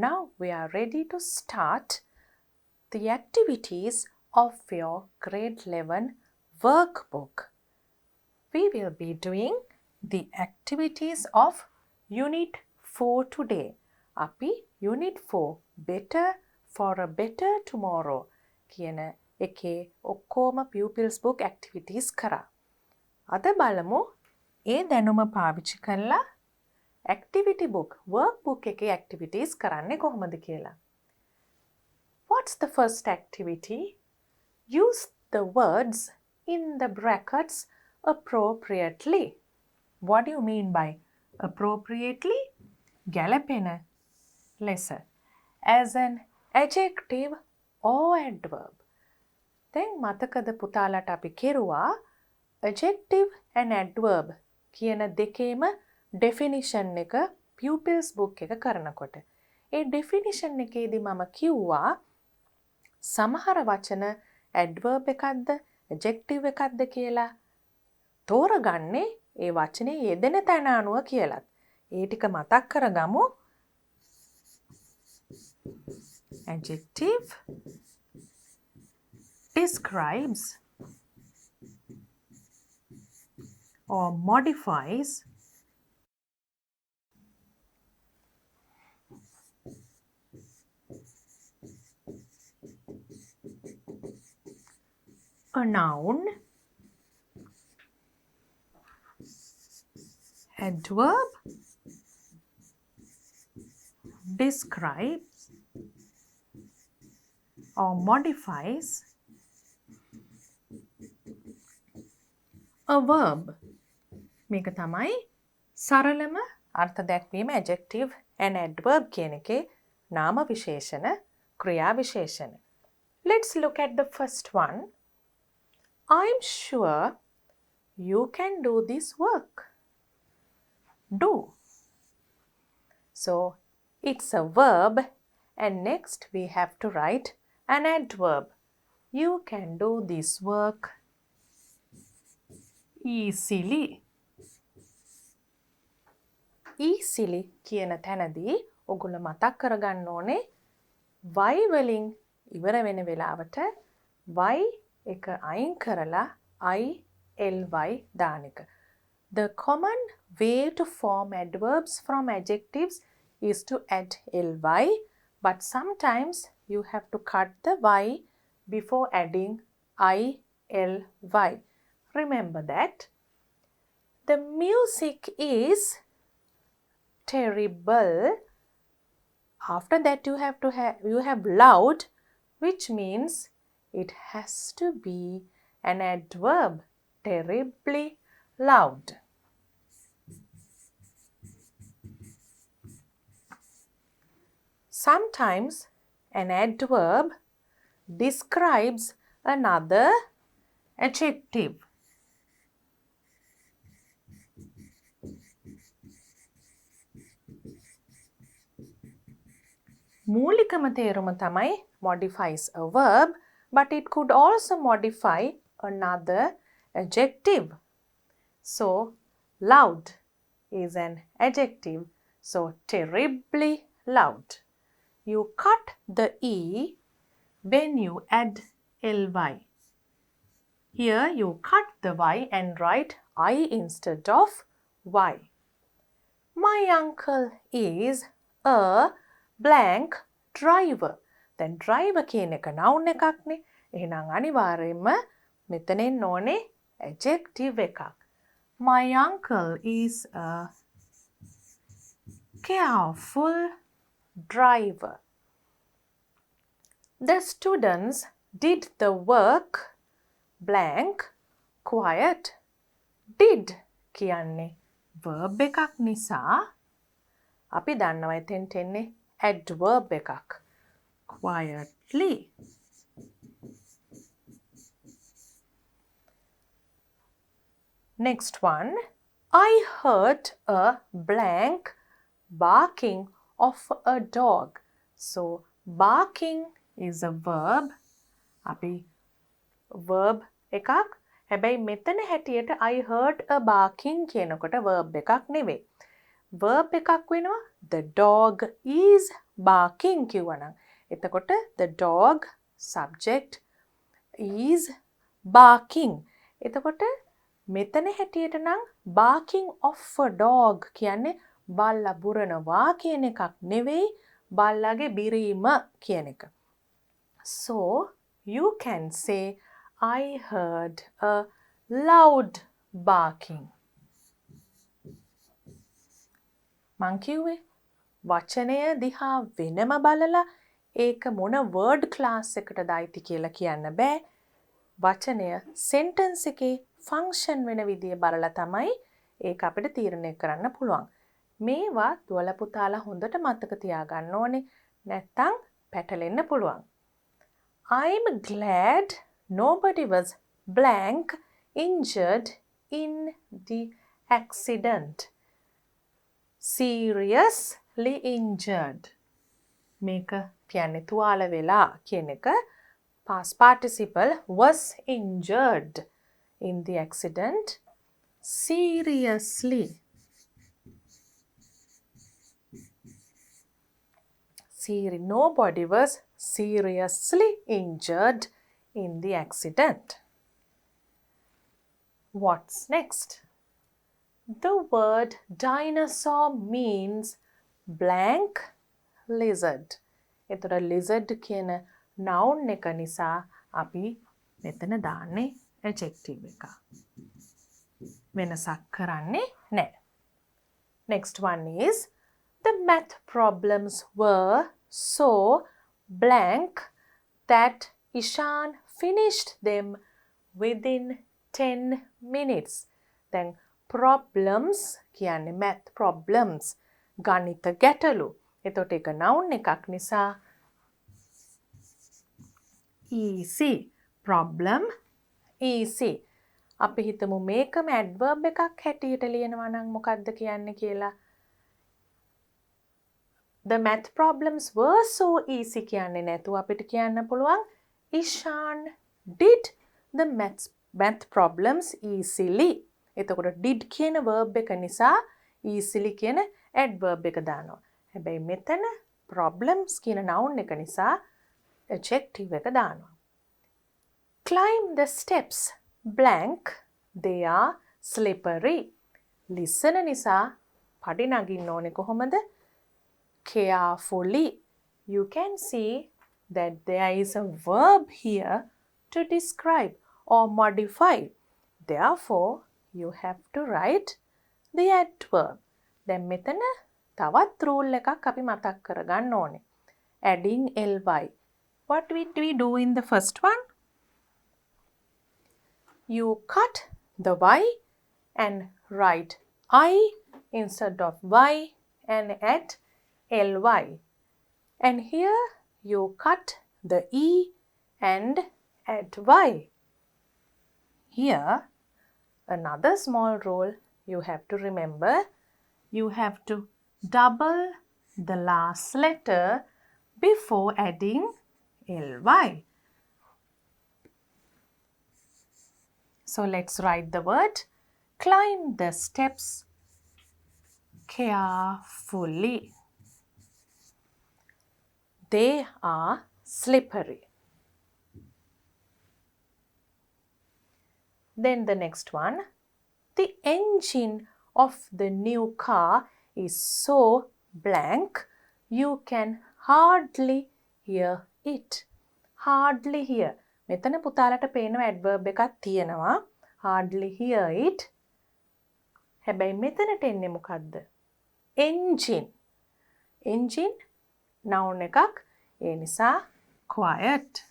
Now we are ready to start the activities of your grade 11 workbook. We will be doing the activities of Unit 4 today. අපි Unit 4 Better for a Better Tomorrow කියන එකේ ඔක්කොම Pupils book activities කරා. අද බලමු ඒ දැනුම පාවිච්චි කරලා activity book workbook එකේ activities කරන්නේ කොහොමද කියලා. What's the first activity? Use the words in the brackets appropriately. What do you mean by appropriately? ගැලපෙන ලෙස. As an adjective or adverb. දැන් මතකද පුතාලට අපි කෙරුවා adjective and adverb කියන දෙකේම definition එක pupils book එක කරනකොට. ඒ definition එකේදී මම කිව්වා සමහර වචන adverb එකක්ද adjective එකක්ද කියලා තෝරගන්නේ ඒ වචනේ යෙදෙන තැන අනුව කියලාත්. ඒ ටික මතක් කරගමු. Adjective describes or modifies a noun. Adverb describes or modifies a verb. මේක තමයි සරලම අර්ථ දැක්වීම adjective and adverb කියන එකේ නාම විශේෂණ ක්‍රියා විශේෂණ. Let's look at the first one. I'm sure you can do this work. Do. So it's a verb and next we have to write an adverb. You can do this work easily. Easily කියන තැනදී ඔගොල්ලෝ මතක් කරගන්න ඕනේ y වලින් ඉවර වෙන වෙලාවට y එක අයින් කරලා ily දාන එක. The common way to form adverbs from adjectives is to add ly, but sometimes you have to cut the y before adding ily. Remember that. The music is terrible. After that you have loud, which means it has to be an adverb. Terribly loud. Sometimes an adverb describes another adjective. මූලිකම තේරුම තමයි modifies a verb, but it could also modify another adjective. So, loud is an adjective. So, terribly loud. You cut the E when you add ly. Here you cut the Y and write I instead of Y. My uncle is a blank driver. Then driver කියන එක noun එකක්නේ. එහෙනම් අනිවාර්යයෙන්ම මෙතනින් ඕනේ adjective එකක්. My uncle is a careful driver. The students did the work blank quiet. Did කියන්නේ verb එකක් නිසා අපි දන්නවා එතෙන්ට එන්නේ adverb එකක්. Quietly. Next one. I heard a blank barking of a dog. So, barking is a verb. අපි verb එකක්. හැබැයි මෙතන හැටියට I heard a barking කියනකොට verb එකක් නෙවෙයි. verb එකක් වෙනවා. The dog is barking කිව්වනම්. එතකොට the dog subject is barking. එතකොට මෙතන හැටියට නම් barking of a dog කියන්නේ බල්ලා බුරනවා කියන එකක් නෙවෙයි බල්ලාගේ බිරීම කියන එක. So you can say I heard a loud barking. මං කිව්වේ වචනය දිහා වෙනම බලලා ඒක මොන word class එකටද අයිති කියලා කියන්න බෑ. වචනය sentence එකේ function වෙන විදිය බලලා තමයි ඒක අපිට තීරණය කරන්න පුළුවන්. මේවා දුවලා පුතාලා හොඳට මතක තියාගන්න ඕනේ. නැත්තම් පැටලෙන්න පුළුවන්. I'm glad nobody was blank injured in the accident. Seriously injured. මේක කියන්නේ තුවාල වෙලා කියන එක past participle was injured in the accident. Seriously. Nobody was seriously injured in the accident. What's next? The word dinosaur means blank lizard. එතකොට lizard කියන noun එක නිසා අපි මෙතන දාන්නේ adjective එක. වෙනසක් කරන්නේ නැහැ. Next one is the math problems were so blank that Ishan finished them within 10 minutes. Then problems කියන්නේ math problems ගණිත ගැටලු. එතකොට ඒක noun එකක් නිසා easy problem easy. අපි හිතමු මේකම adverb එකක් හැටියට ලියනවා නම් මොකක්ද කියන්නේ කියලා. The math problems were so easy කියන්නේ නැතුව අපිට කියන්න පුළුවන් Ishan did the math problems easily. එතකොට did කියන verb එක නිසා easily කියන adverb එක දානවා. හැබැයි මෙතන problems කියන noun එක නිසා adjective එක දානවා. Climb the steps blank they are slippery. listen නිසා පඩි නගින්න ඕනේ කොහොමද? Carefully. You can see that there is a verb here to describe or modify. Therefore, you have to write the adverb. දැන් මෙතන තවත් rule එකක් අපි මතක් කරගන්න ඕනේ. Adding ly. What did we do in the first one? You cut the y and write I instead of y and add ly. And here you cut the e and add y. Here, another small rule you have to remember. You have to double the last letter before adding ly. So let's write the word. Climb the steps carefully. They are slippery. Then the next one. The engine of the new car is so blank you can hardly hear it. Hardly hear. මෙතන පුතාලට පේනවා adverb එකක් තියෙනවා. Hardly hear it. හැබැයි මෙතනට එන්නේ මොකද්ද? Engine. Engine noun එකක්. ඒ නිසා quiet.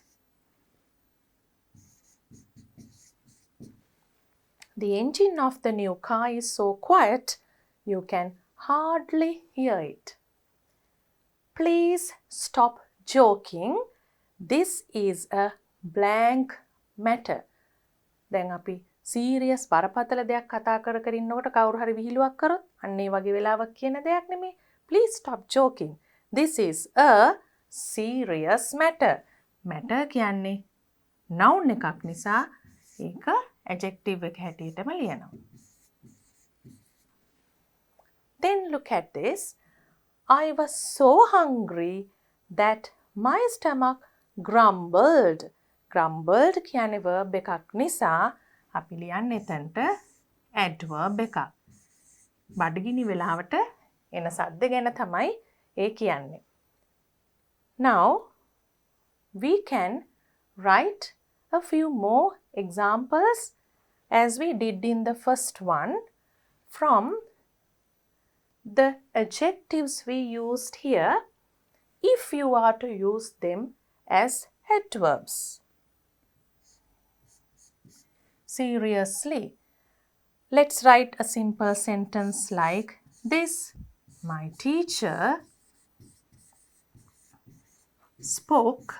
The engine of the new car is so quiet you can hardly hear it. Please stop joking. This is a blank matter. දැන් අපි serious බරපතල දෙයක් කතා කර කර ඉන්නකොට කවුරු හරි විහිළුවක් කරොත් අන්න ඒ වගේ වෙලාවක් කියන දෙයක් නෙමෙයි. Please stop joking. This is a serious matter. Matter කියන්නේ noun එකක් නිසා ඒක adjective එක හැටියටම ලියනවා. Then look at this. I was so hungry that my stomach grumbled. Grumbled කියන්නේ verb එකක් නිසා අපි ලියන්නේ එතනට adverb එකක්. බඩගිනි වෙලාවට එන සද්ද ගැන තමයි ඒ කියන්නේ. Now we can write a few more examples as we did in the first one from the adjectives we used here if you are to use them as adverbs. Seriously, let's write a simple sentence like this. My teacher spoke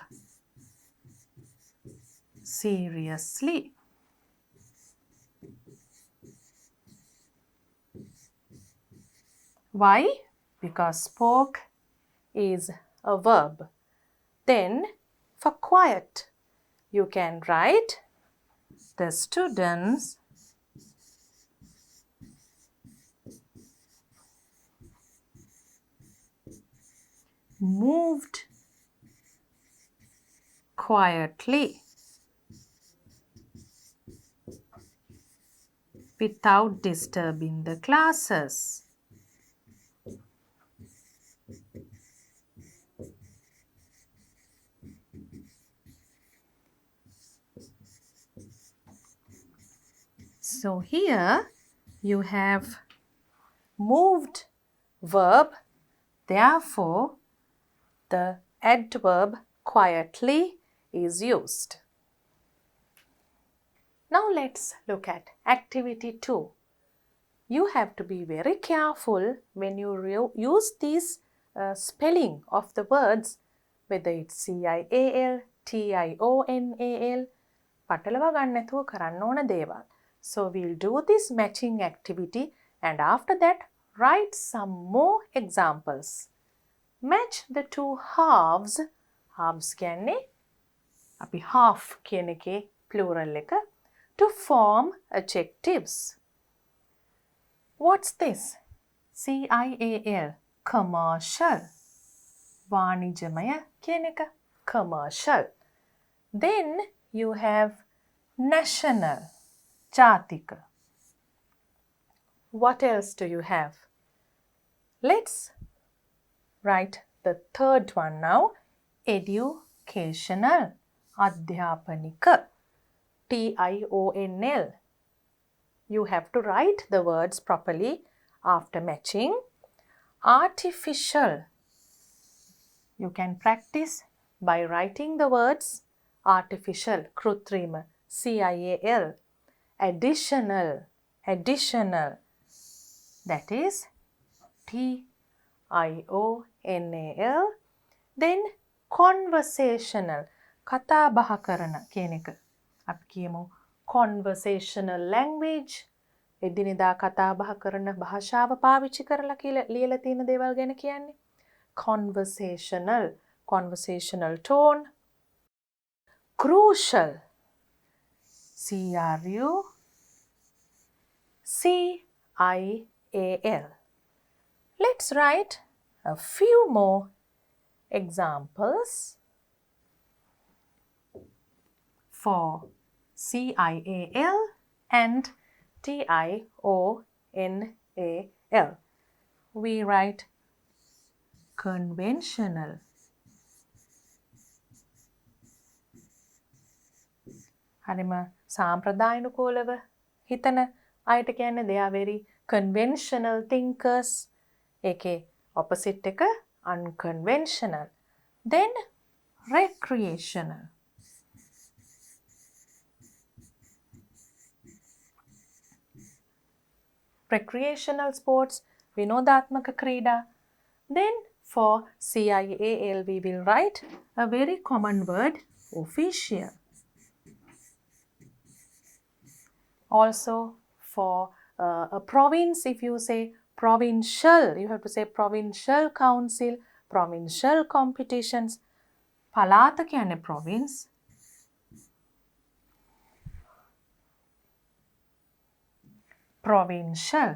seriously. Why? Because spoke is a verb. Then for quiet, you can write the students moved quietly without disturbing the classes. So here you have moved verb, therefore the adverb quietly is used. Now let's look at activity 2. You have to be very careful when you use these spelling of the words, whether it's CIAL, TIONAL, පටලවා ගන්න නැතුව කරන්න ඕන දේවල්. So we'll do this matching activity and after that write some more examples. Match the two halves. Halves කියන්නේ අපි half කියන එකේ plural එක to form adjectives. What's this? CIAL, commercial. වාණිජමය කියන එක commercial. Then you have national, ජාතික. What else do you have? Let's write the third one now. Educational, අධ්‍යාපනික, TIONL. You have to write the words properly after matching. Artificial. You can practice by writing the words artificial, krutrima, CIAL. Additional, additional. That is TIONAL. Then conversational, කතා බහ කරන කියන එක. අපි කියමු conversational language. එදිනෙදා කතා බහ කරන භාෂාව පාවිච්චි කරලා කියලා ලියලා තියෙන දේවල් ගැන කියන්නේ. Conversational, conversational tone. Crucial, CRUCIAL. Let's write a few more examples for CIAL and TIONAL. We write conventional, හරිම සාම්ප්‍රදායිකව හිතන අයට කියන්නේ they are very conventional thinkers. ඒකේ opposite එක unconventional. Then recreational. Recreational sports, විනෝදාත්මක ක්‍රීඩා. Then for CIAL we will write a very common word, official. Also for a province, if you say provincial, you have to say provincial council, provincial competitions. පළාත කියන්නේ province. Provincial.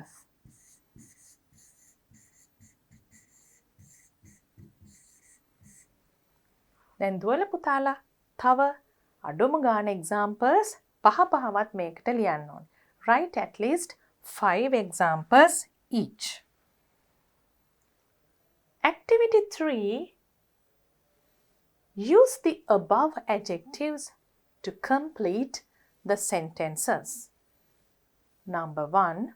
දැන් දුවල පුතාලා තව අඩුම ගාන examples පහවත් මේකට ලියන්න ඕනේ. Write at least 5 examples each. Activity 3. Use the above adjectives to complete the sentences. Number 1.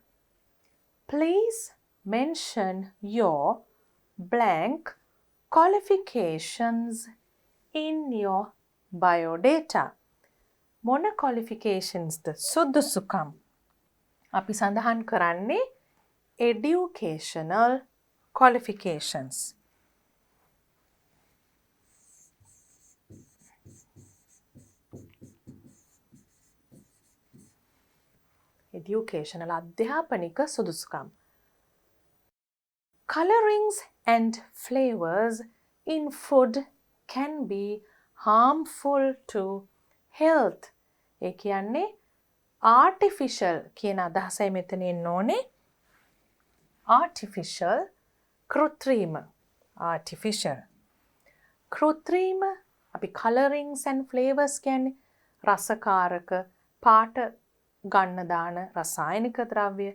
Please mention your blank qualifications in your biodata. මොන qualificationsද සුදුසුකම්? අපි සඳහන් කරන්නේ educational qualifications. Educational අධ්‍යාපනික සුදුසුකම්. Colorings and flavors in food can be harmful to health. ඒ කියන්නේ artificial කියන අදහසයි මෙතන එන්න ඕනේ. Artificial කෘත්‍රිම. Artificial කෘත්‍රිම අපි colorings and flavors කියන්නේ රසකාරක පාට ගන්න දාන රසායනික ද්‍රව්‍ය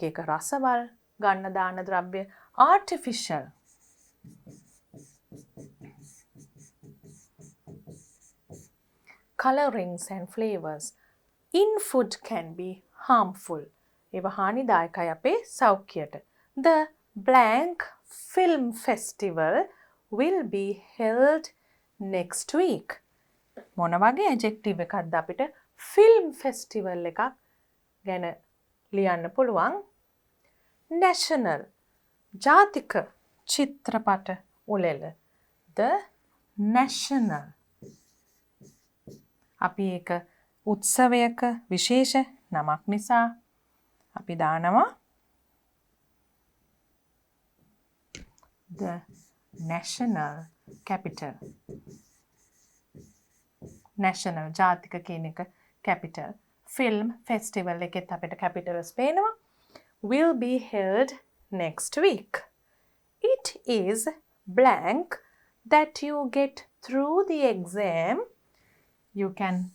එක රසවල් ගන්න දාන ද්‍රව්‍ය artificial. Colorings and flavors in food can be harmful. ඒවා හානිදායකයි අපේ සෞඛ්‍යයට. The blank film festival will be held next week. මොන වගේ adjective එකක්ද අපිට film festival එකක් ගැන ලියන්න පුළුවන්? National ජාතික චිත්‍රපට උළෙල. The national. අපි ඒක උත්සවයක විශේෂ නමක් නිසා අපි දානවා the national capital. national ජාතික කියන එක capital. film festival එකෙත් අපිට capitals පේනවා. will be held next week. It is blank that you get through the exam. You can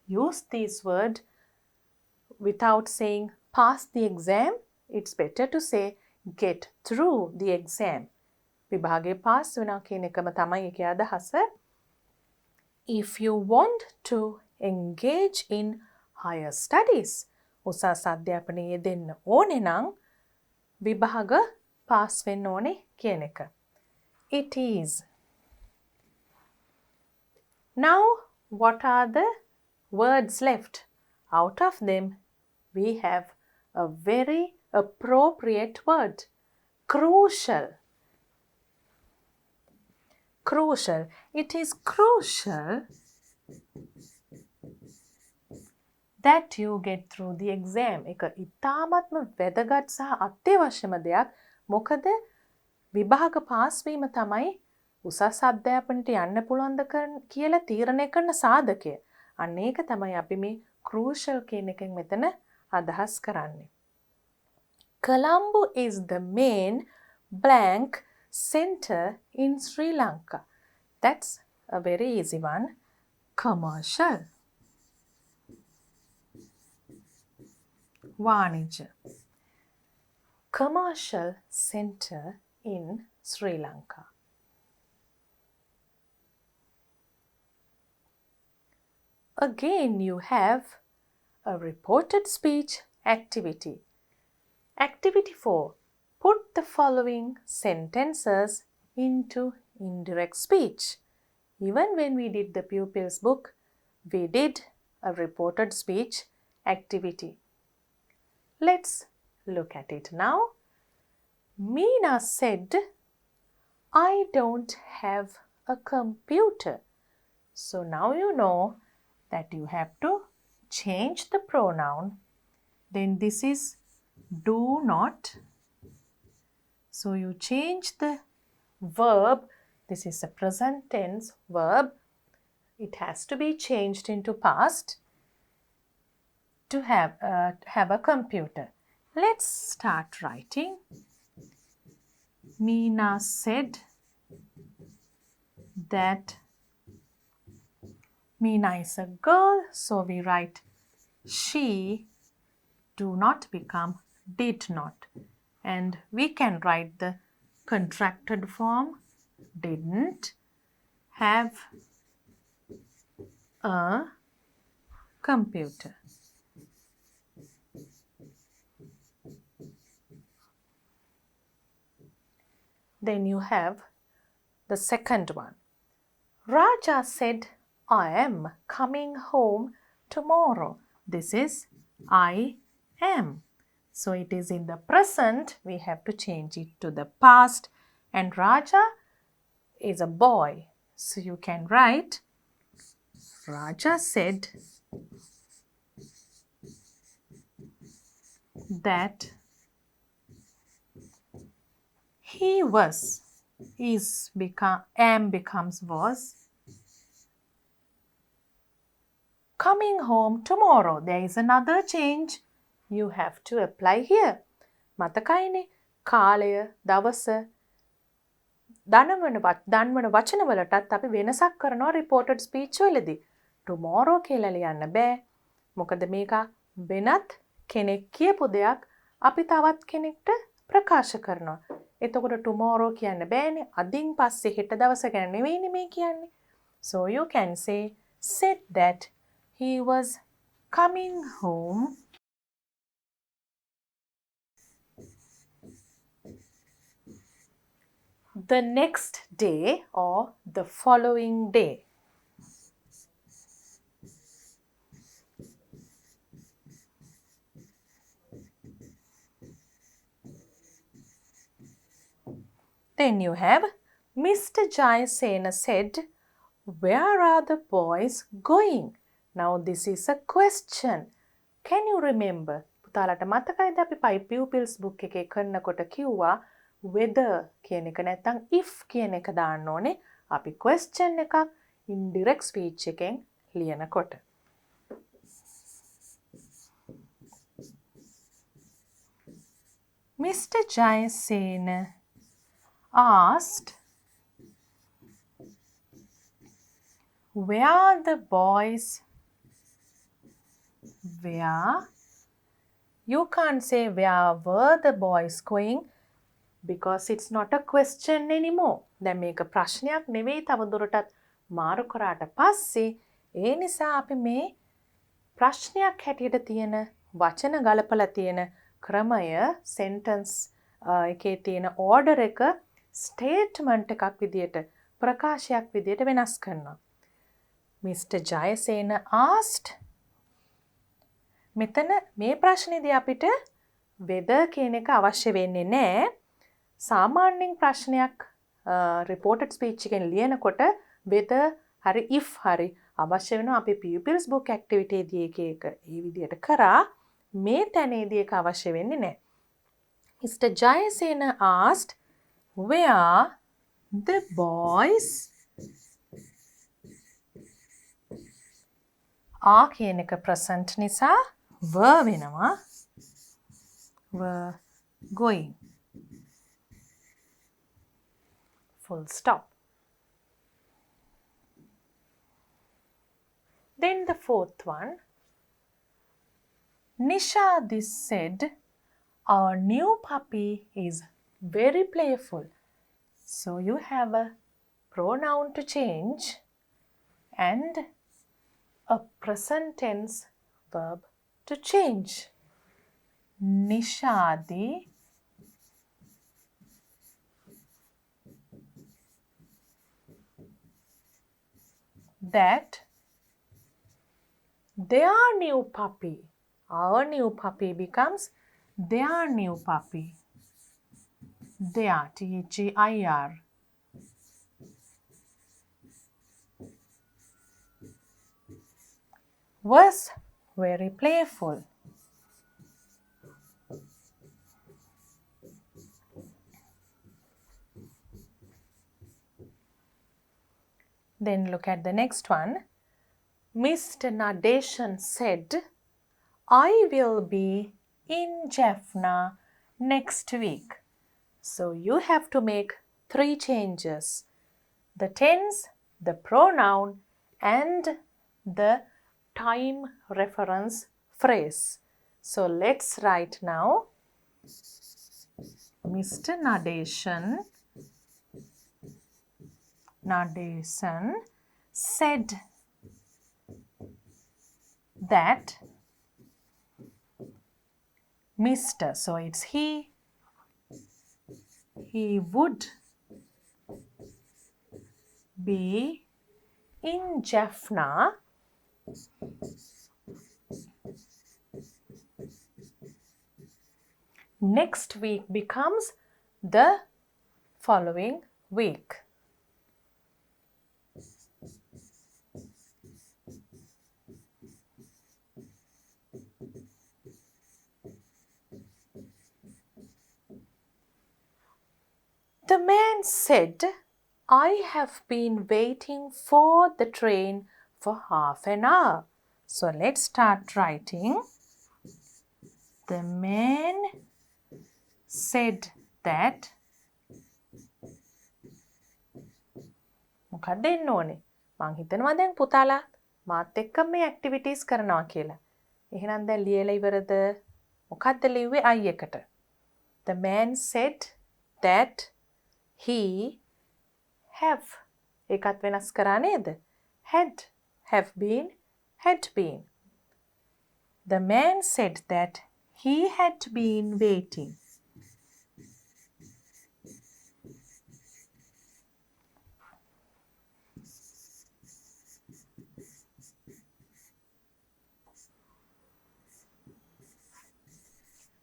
use this word without saying pass the exam. It's better to say get through the exam. විභාගේ pass වෙනවා කියන එකම තමයි ඒකේ අදහස. If you want to engage in higher studies, උසස් අධ්‍යාපනයේ දෙන්න ඕනේ නම් විභාග pass වෙන්න ඕනේ කියන එක. It is. Now, what are the words left? Out of them, we have a very appropriate word. Crucial. Crucial. It is crucial that you get through the exam. එක ඉතාමත්ම වැදගත් සහ අත්‍යවශ්‍යම දෙයක්. මොකද විභාග පාස් වීම තමයි උසස් අධ්‍යාපනයට යන්න පුළුවන්ද කියලා තීරණය කරන සාධකය. අන්න ඒක තමයි අපි මේ crucial කියන එකෙන් මෙතන අදහස් කරන්නේ. Colombo is the main blank center in Sri Lanka. That's a very easy one. Commercial. Vanija. Commercial center in Sri Lanka. Again, you have a reported speech activity. Activity 4. Put the following sentences into indirect speech. Even when we did the Pupil's book, we did a reported speech activity. Let's look at it now. Meena said, I don't have a computer. So now you know that you have to change the pronoun. Then this is do not. So you change the verb. This is a present tense verb. It has to be changed into past to have a computer. Let's start writing. Meena said that Meena is a girl, so we write she do not become did not. And we can write the contracted form didn't have a computer. Then you have the second one. Raja said, I am coming home tomorrow. This is I am. So it is in the present. We have to change it to the past. And Raja is a boy. So you can write, Raja said that he was. Am becomes was. Coming home tomorrow. There is another change you have to apply here. මතකයිනේ කාලය දවස දන්වන වචනවලටත් අපි වෙනසක් කරනවා reported speech වලදී. tomorrow කියලා ලියන්න බෑ. මොකද මේක වෙනත් කෙනෙක් කියපු දෙයක් අපි තවත් කෙනෙක්ට ප්‍රකාශ කරනවා. එතකොට tomorrow කියන්න බෑනේ. අදින් පස්සේ හෙට දවස ගැන නෙවෙයිනේ මේ කියන්නේ. So you can say said that he was coming home the next day or the following day. Then you have Mr. Jayasena said, where are the boys going? Now this is a question. Can you remember? පුතාලට මතකයිද අපි Pupils book එකේ කරනකොට කිව්වා whether කියන එක නැත්නම් if කියන එක දාන්න ඕනේ අපි question එකක් indirect speech එකෙන් ලියනකොට. Mr. Jayasena asked, where are the boys? Where? You can't say where were the boys going because it's not a question anymore. දැන් මේක ප්‍රශ්නයක් නෙවෙයි තවදුරටත් මාරු කරාට පස්සේ ඒ නිසා අපි මේ ප්‍රශ්නයක් හැටියට තියෙන වචන ගලපලා තියෙන ක්‍රමය sentence එකේ තියෙන order එක statement එකක් විදියට ප්‍රකාශයක් විදියට වෙනස් කරනවා. Mr. Jayasena asked, මෙතන මේ ප්‍රශ්නේදී අපිට whether කියන එක අවශ්‍ය වෙන්නේ නැහැ. සාමාන්‍යයෙන් ප්‍රශ්නයක් reported speech එකෙන් ලියනකොට whether හරි if හරි අවශ්‍ය වෙනවා. අපි pupils book activity දී එක ඒ විදියට කරා. මේ තැනේදී ඒක අවශ්‍ය වෙන්නේ නැහැ. Mr. Jayasena asked, where the boys are කියන එක present නිසා were වෙනවා. were going. Full stop. Then the fourth one. Nisha this said, our new puppy is very playful. So you have a pronoun to change and a present tense verb to change. Nishadi that their new puppy, our new puppy becomes their new puppy. Their, T-H-E-I-R. Was very playful. Then look at the next one. Mr. Nadeshan said, I will be in Jaffna next week. So you have to make 3 changes. The tense, the pronoun and the time reference phrase. So let's write now. Mr. Nadesan said that Mr. So it's he would be in Jaffna next week becomes the following week. The man said, I have been waiting for the train for half an hour. So let's start writing. The man said that. මොකක්ද එන්න ඕනේ? මං හිතනවා දැන් පුතාලා මාත් එක්ක මේ ඇක්ටිවිටීස් කරනවා කියලා. එහෙනම් දැන් ලියලා ඉවරද? මොකක්ද ලිව්වේ I එකට? The man said that he ඒකත් වෙනස් කරා නේද? have been. The man said that he had been waiting.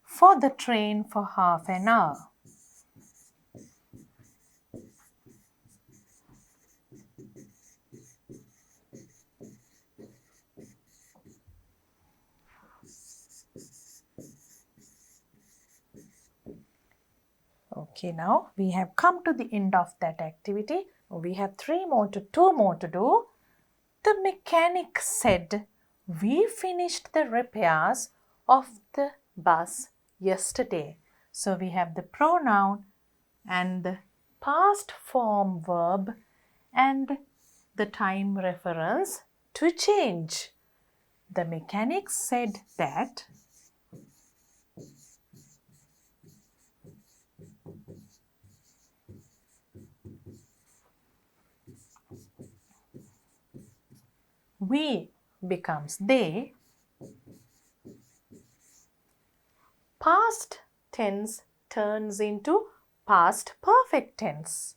For the train for half an hour. Okay, now we have come to the end of that activity. We have two more to do. The mechanic said, we finished the repairs of the bus yesterday. So we have the pronoun and the past form verb and the time reference to change. The mechanic said that we becomes they. Past tense turns into past perfect tense.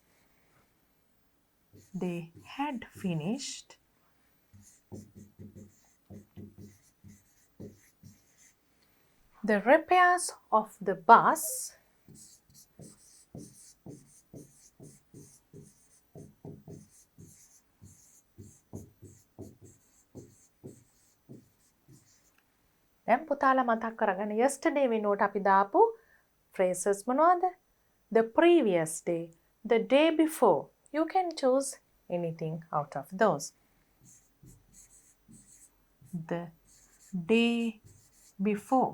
They had finished the repairs of the bus දැන් පුතාලා මතක් කරගන්න yesterday වෙනුවට අපි දාපු phrases මොනවද? The previous day, the day before. You can choose anything out of those. The day before.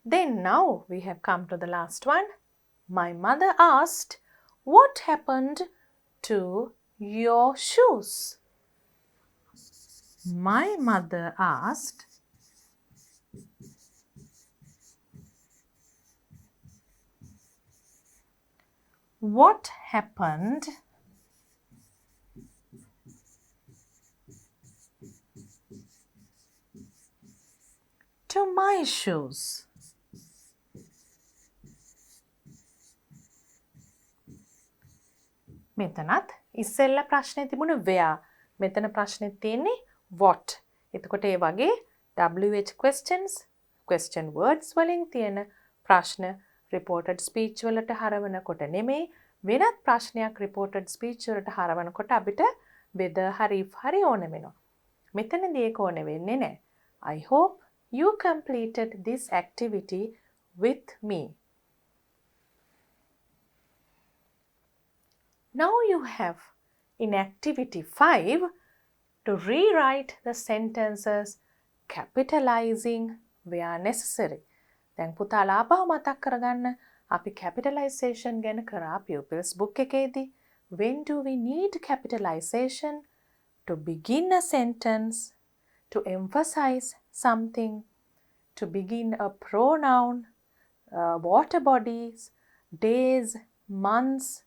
Then now we have come to the last one. My mother asked, what happened to your shoes? My mother asked, what happened to my shoes? මෙතනත් ඉස්සෙල්ලා ප්‍රශ්නේ තිබුණේ where. මෙතන ප්‍රශ්නේ තියෙන්නේ what. එතකොට ඒ වගේ WH questions, question words වලින් තියෙන ප්‍රශ්න reported speech වලට හරවනකොට නෙමෙයි වෙනත් ප්‍රශ්නයක් reported speech වලට හරවනකොට අපිට whether හරි if හරි ඕන වෙනවා. මෙතනදී ඒක ඕන වෙන්නේ නැහැ. I hope you completed this activity with me. Now you have in activity 5 to rewrite the sentences capitalizing where necessary. දැන් පුතාලා ආපහු මතක් කරගන්න අපි capitalization ගැන කරා pupils book එකේදී when do we need capitalization? To begin a sentence, to emphasize something, to begin a pronoun, water bodies, days, months,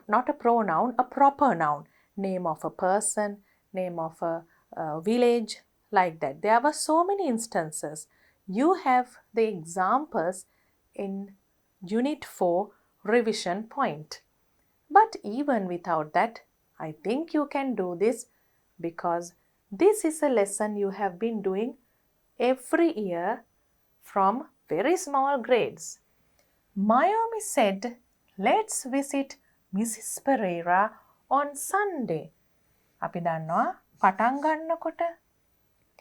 not a pronoun, a proper noun, name of a person, name of a village, like that. There were so many instances. You have the examples in Unit 4 revision point. But even without that, I think you can do this because this is a lesson you have been doing every year from very small grades. Mayumi said, let's visit Mrs. Pereira on Sunday. අපි දන්නවා පටන් ගන්නකොට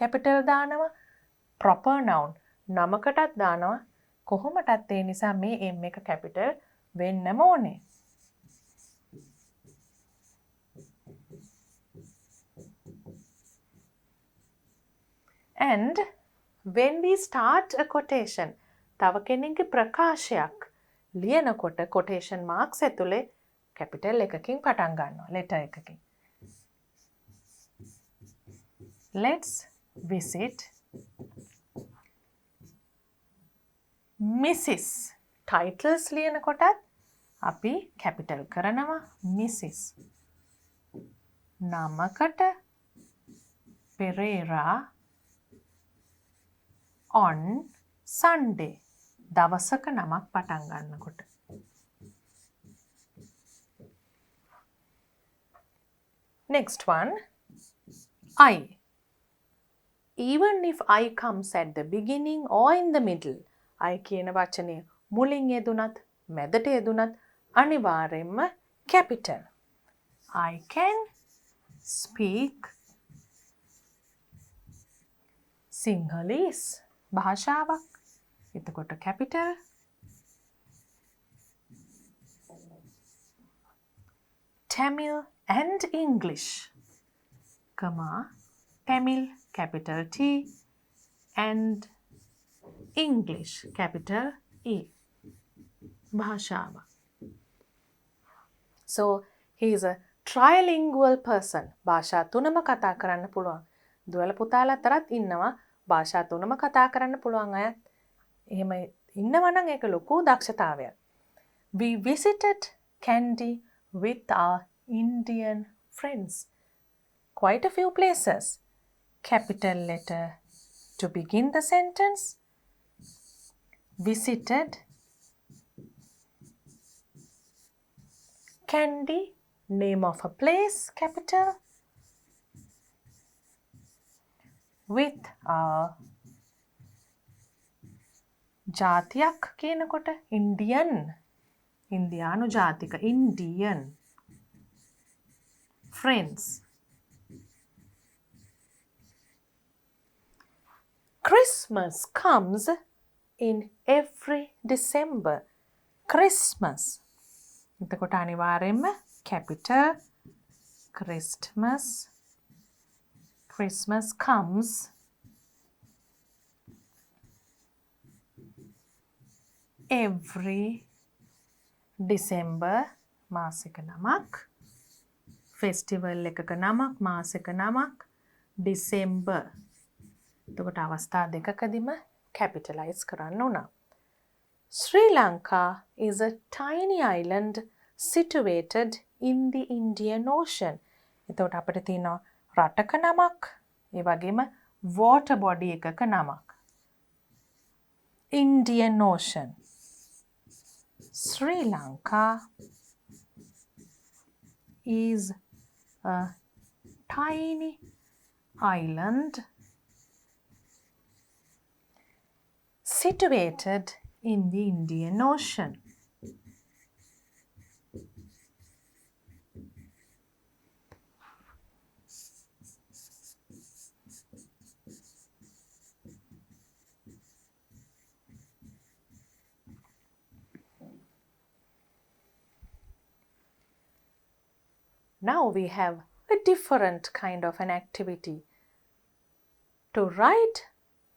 capital දානවා, proper noun නමකටත් දානවා, කොහොමටත් ඒ නිසා මේ m එක capital වෙන්නම ඕනේ. And when we start a quotation, තව කෙනෙක්ගේ ප්‍රකාශයක් ලියනකොට quotation marks ඇතුලේ capital එකකින් පටන් ගන්නවා, letter එකකින්. Let's visit Mrs. Titles ලියනකොටත් අපි capital කරනවා Mrs. නමකට Pereira on Sunday. දවසක නමක් පටන් ගන්නකොට. Next one, I. Even if I comes at the beginning or in the middle, I කියන වචනය මුලින් යෙදුනත් මැදට යෙදුනත් අනිවාර්යෙන්ම capital. I can speak Sinhalese භාෂාවක්. එතකොට capital. Tamil and English, comma, Tamil, capital T, and English, capital E. භාෂාව. So, he is a trilingual person. භාෂා තුනම කතා කරන්න පුළුවන්. දුවල පුතාලා අතරත් ඉන්නවා භාෂා තුනම කතා කරන්න පුළුවන් අය. එහෙම ඉන්නවා නම් ඒක ලොකු දක්ෂතාවයක්. We visited Kandy with our Indian friends. Quite a few places. Capital letter to begin the sentence. Visited Kandy, name of a place, capital. With ජාතියක් කියනකොට Indian, ඉන්දියානු ජාතික, Indian friends. Christmas comes in every December. Christmas. එතකොට අනිවාර්යෙන්ම capital Christmas. Christmas comes every December. මාසික නමක්. Festival එකක නමක්, මාසික නමක්, December. එතකොට අවස්ථා දෙකකදීම capitalize කරන්න උනා. Sri Lanka is a tiny island situated in the Indian Ocean. එතකොට අපිට තියෙනවා රටක නමක්, ඒ වගේම water body එකක නමක්. Indian Ocean. Sri Lanka is a tiny island situated in the Indian Ocean. Now we have a different kind of an activity to write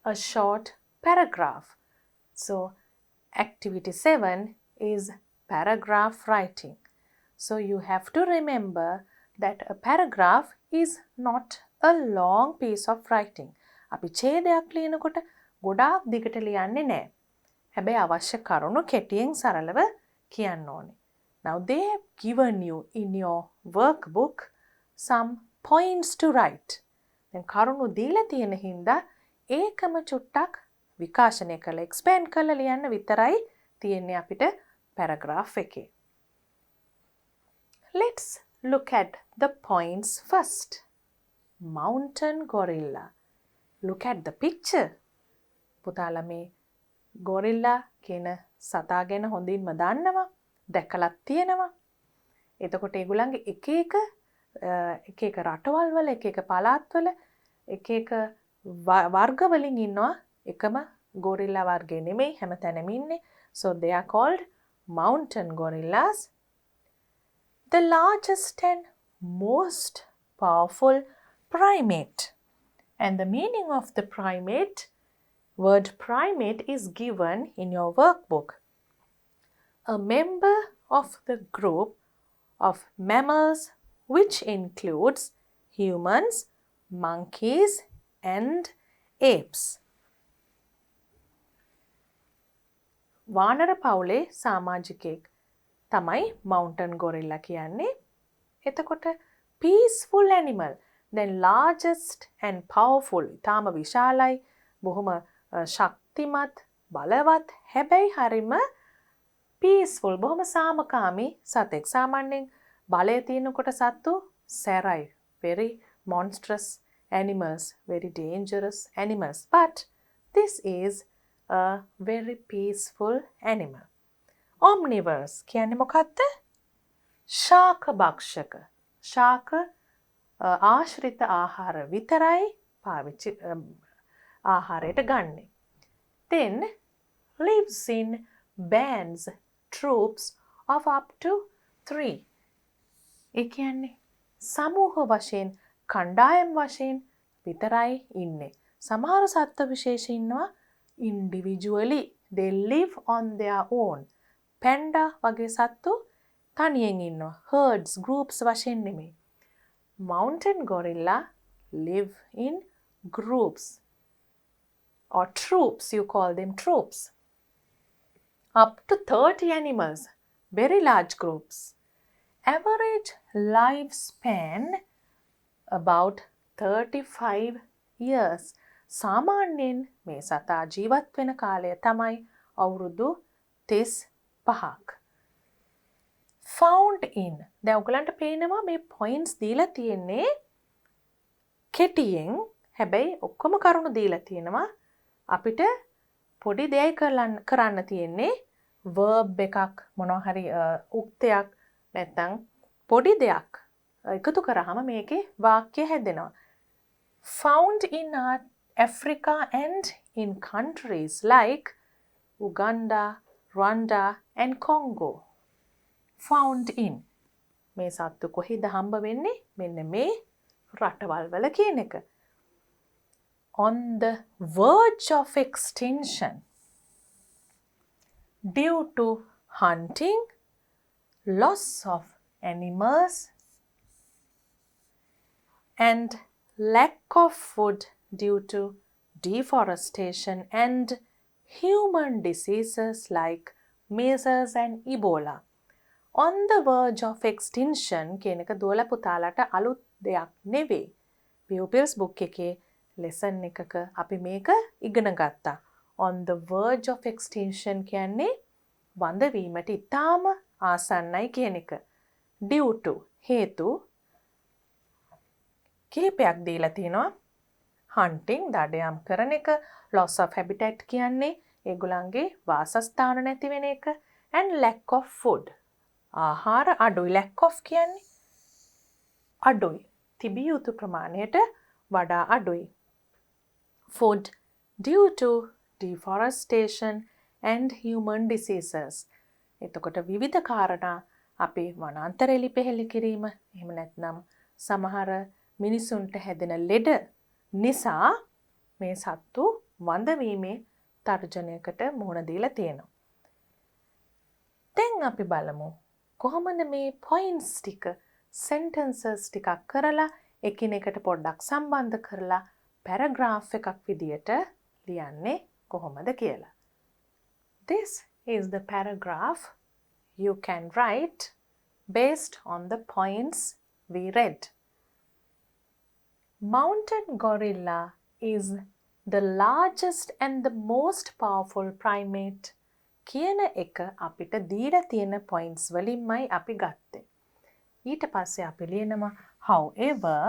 a short paragraph. So, activity 7 is paragraph writing. So you have to remember that a paragraph is not a long piece of writing. අපි ඡේදයක් ලියනකොට ගොඩාක් දිගට ලියන්නේ නැහැ. හැබැයි අවශ්‍ය කරුණු කෙටියෙන් සරලව කියන්න ඕනේ. Now they have given you in your workbook some points to write. දැන් කරුණු දීලා තියෙන හින්දා ඒකම චුට්ටක් විකාශනය කරලා expand කරලා ලියන්න විතරයි තියෙන්නේ අපිට paragraph එකේ. Let's look at the points first. Mountain gorilla. Look at the picture. පුතාලා මේ gorilla කියන සතා ගැන හොඳින්ම දන්නවා. දැකලත් තියෙනවා. එතකොට ඒගොල්ලන්ගේ එක එක රටවල් වල එක එක පළාත්වල එක එක වර්ග වලින් ඉන්නවා. එකම gorilla වර්ගය නෙමෙයි හැමතැනම ඉන්නේ. So they are called mountain gorillas. The largest and most powerful primate. And the meaning of the word primate is given in your workbook. A member of the group of mammals which includes humans, monkeys and apes. වානර පවුලේ සමාජිකයෙක් තමයි mountain gorilla කියන්නේ. එතකොට peaceful animal. Then largest and powerful. ඊටාම විශාලයි, බොහොම ශක්තිමත්, බලවත්, හැබැයි හරිම peaceful, බොහොම සාමකාමී සතෙක්. සාමාන්‍යයෙන් බලය තියෙනකොට සත්තු සැරයි. Very monstrous animals, very dangerous animals. But this is a very peaceful animal. Omnivores කියන්නේ මොකක්ද? ශාක භක්ෂක. ශාක ආශ්‍රිත ආහාර විතරයි පාවිච්චි ආහාරයට ගන්නෙ. Then lives in bands, troops of up to 3. ඒ කියන්නේ සමූහ වශයෙන්, කණ්ඩායම් වශයෙන් විතරයි ඉන්නේ. සමහර සත්ත්ව විශේෂ ඉන්නවා individually. They live on their own. Panda වගේ සත්තු තනියෙන් ඉන්නවා. Herds, groups වශයෙන් නෙමෙයි. Mountain gorilla live in groups or troops. You call them troops. Up to 30 animals. Very large groups. Average lifespan about 35 years. සාමාන්‍යයෙන් මේ සතා ජීවත් වෙන කාලය තමයි අවුරුදු 35ක්. Found in. දැන් ඔයගලන්ට පේනවා මේ points දීලා තියෙන්නේ කෙටියෙන්. හැබැයි ඔක්කොම කරුණු දීලා තියෙනවා. අපිට පොඩි දෙයක් කරන්න තියෙන්නේ verb එකක්, මොනවා හරි උක්තයක් නැත්නම් පොඩි දෙයක් එකතු කරාම මේකේ වාක්‍ය හැදෙනවා. Found in Africa and in countries like Uganda, Rwanda and Congo. Found in. මේ සත්තු කොහෙද හම්බ වෙන්නේ? මෙන්න මේ රටවල් වල කියන එක. On the verge of extinction due to hunting, loss of animals and lack of food due to deforestation and human diseases like measles and Ebola. On the verge of extinction කියන එක දුවලා පුතාලට අලුත් දෙයක් නෙවෙයි. Pupils book එකේ lesson එකක අපි මේක ඉගෙන ගත්තා. On the verge of extinction කියන්නේ වඳ වීමට ඉතාම ආසන්නයි කියන එක. Due to හේතු කීපයක් දීලා තිනවා. Hunting දඩයම් කරන එක, loss of habitat කියන්නේ ඒගොල්ලන්ගේ වාසස්ථාන නැති වෙන එක, and lack of food. ආහාර අඩුයි. lack of කියන්නේ අඩුයි. තිබිය යුතු ප්‍රමාණයට වඩා අඩුයි. Food due to deforestation and human diseases. එතකොට විවිධ කාරණා අපේ වනාන්තර එලිපෙහෙලි කිරීම, එහෙම නැත්නම් සමහර මිනිසුන්ට හැදෙන ලෙඩ නිසා මේ සත්තු වඳ වීමේ තර්ජනයකට මුහුණ දීලා තියෙනවා. දැන් අපි බලමු කොහොමද මේ points ටික sentences ටිකක් කරලා එකිනෙකට පොඩ්ඩක් සම්බන්ධ කරලා paragraph එකක් විදියට ලියන්නේ කොහොමද කියලා. This is the paragraph you can write based on the points we read. Mountain gorilla is the largest and the most powerful primate කියන එක අපිට දීලා තියෙන points වලින්මයි අපි ගත්තේ. ඊට පස්සේ අපි ලියනවා however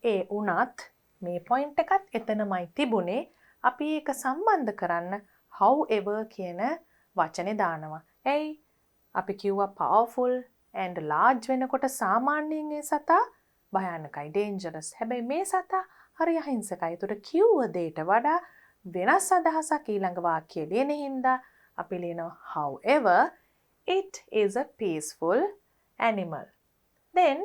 ඒ උනත් මේ point එකත් එතනමයි තිබුණේ. අපි ඒක සම්බන්ධ කරන්න however කියන වචනේ දානවා. එයි අපි කිව්වා powerful and large වෙනකොට සාමාන්‍යයෙන් ඒ සතා භයානකයි dangerous. හැබැයි මේ සතා හරි අහිංසකයි. ඒතර කිව්ව දෙයට වඩා වෙනස් අදහසක් ඊළඟ වාක්‍යයේ ලියන හින්දා අපි ලියනවා however it is a peaceful animal. Then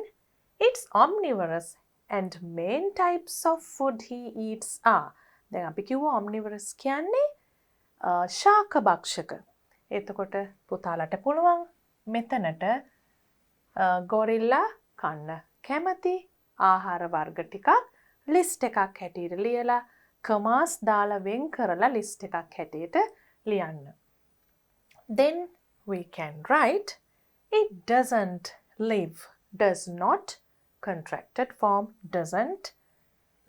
it's omnivorous and main types of food he eats are. දැන් අපි කිව්වා omnivorous කියන්නේ ශාක භක්ෂක. එතකොට පුතාලට පුළුවන් මෙතනට ගොරිල්ලා කන්න කැමති ආහාර වර්ග ටිකක් ලිස්ට් එකක් හැටියට ලියලා කමාස් දාලා වෙන් කරලා ලිස්ට් එකක් හැටියට ලියන්න. Then we can write it doesn't live, does not, contracted form, doesn't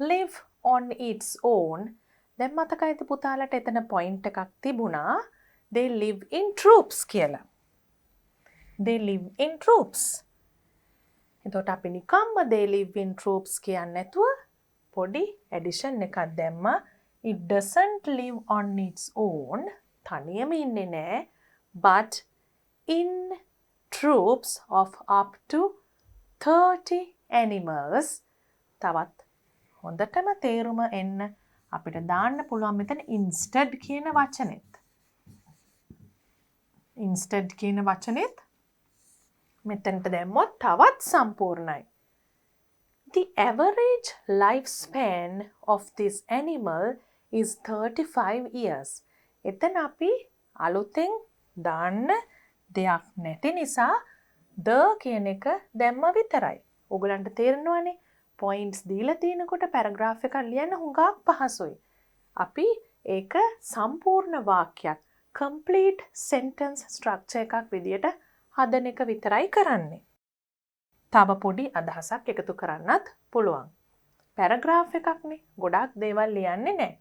live on its own. දැන් මතකයිද පුතාලට එතන point එකක් තිබුණා they live in troops කියලා. They live in troops. එතකොට අපි නිකම්ම they live in troops කියන්නේ නැතුව පොඩි addition එකක් දැම්මා. It doesn't live on its own. තනියම ඉන්නේ නැහැ. But in troops of up to 30 animals. තවත් හොඳටම තේරුම එන්න අපිට දාන්න පුළුවන් මෙතන instead කියන වචනේත්. instead කියන වචනේත් මෙතනට දැම්මොත් තවත් සම්පූර්ණයි. The average lifespan of this animal is 35 years. එතන අපි අලුතෙන් දාන්න දෙයක් නැති නිසා the කියන එක දැම්ම විතරයි. ඔයගලන්ට තේරෙනවනේ points දීලා තිනකොට paragraph එකක් ලියන්න හුඟක් පහසුයි. අපි ඒක සම්පූර්ණ වාක්‍යයක් complete sentence structure එකක් විදියට හදන එක විතරයි කරන්නේ. තව පොඩි අදහසක් එකතු කරන්නත් පුළුවන්. paragraph එකක්නේ ගොඩක් දේවල් ලියන්නේ නැහැ.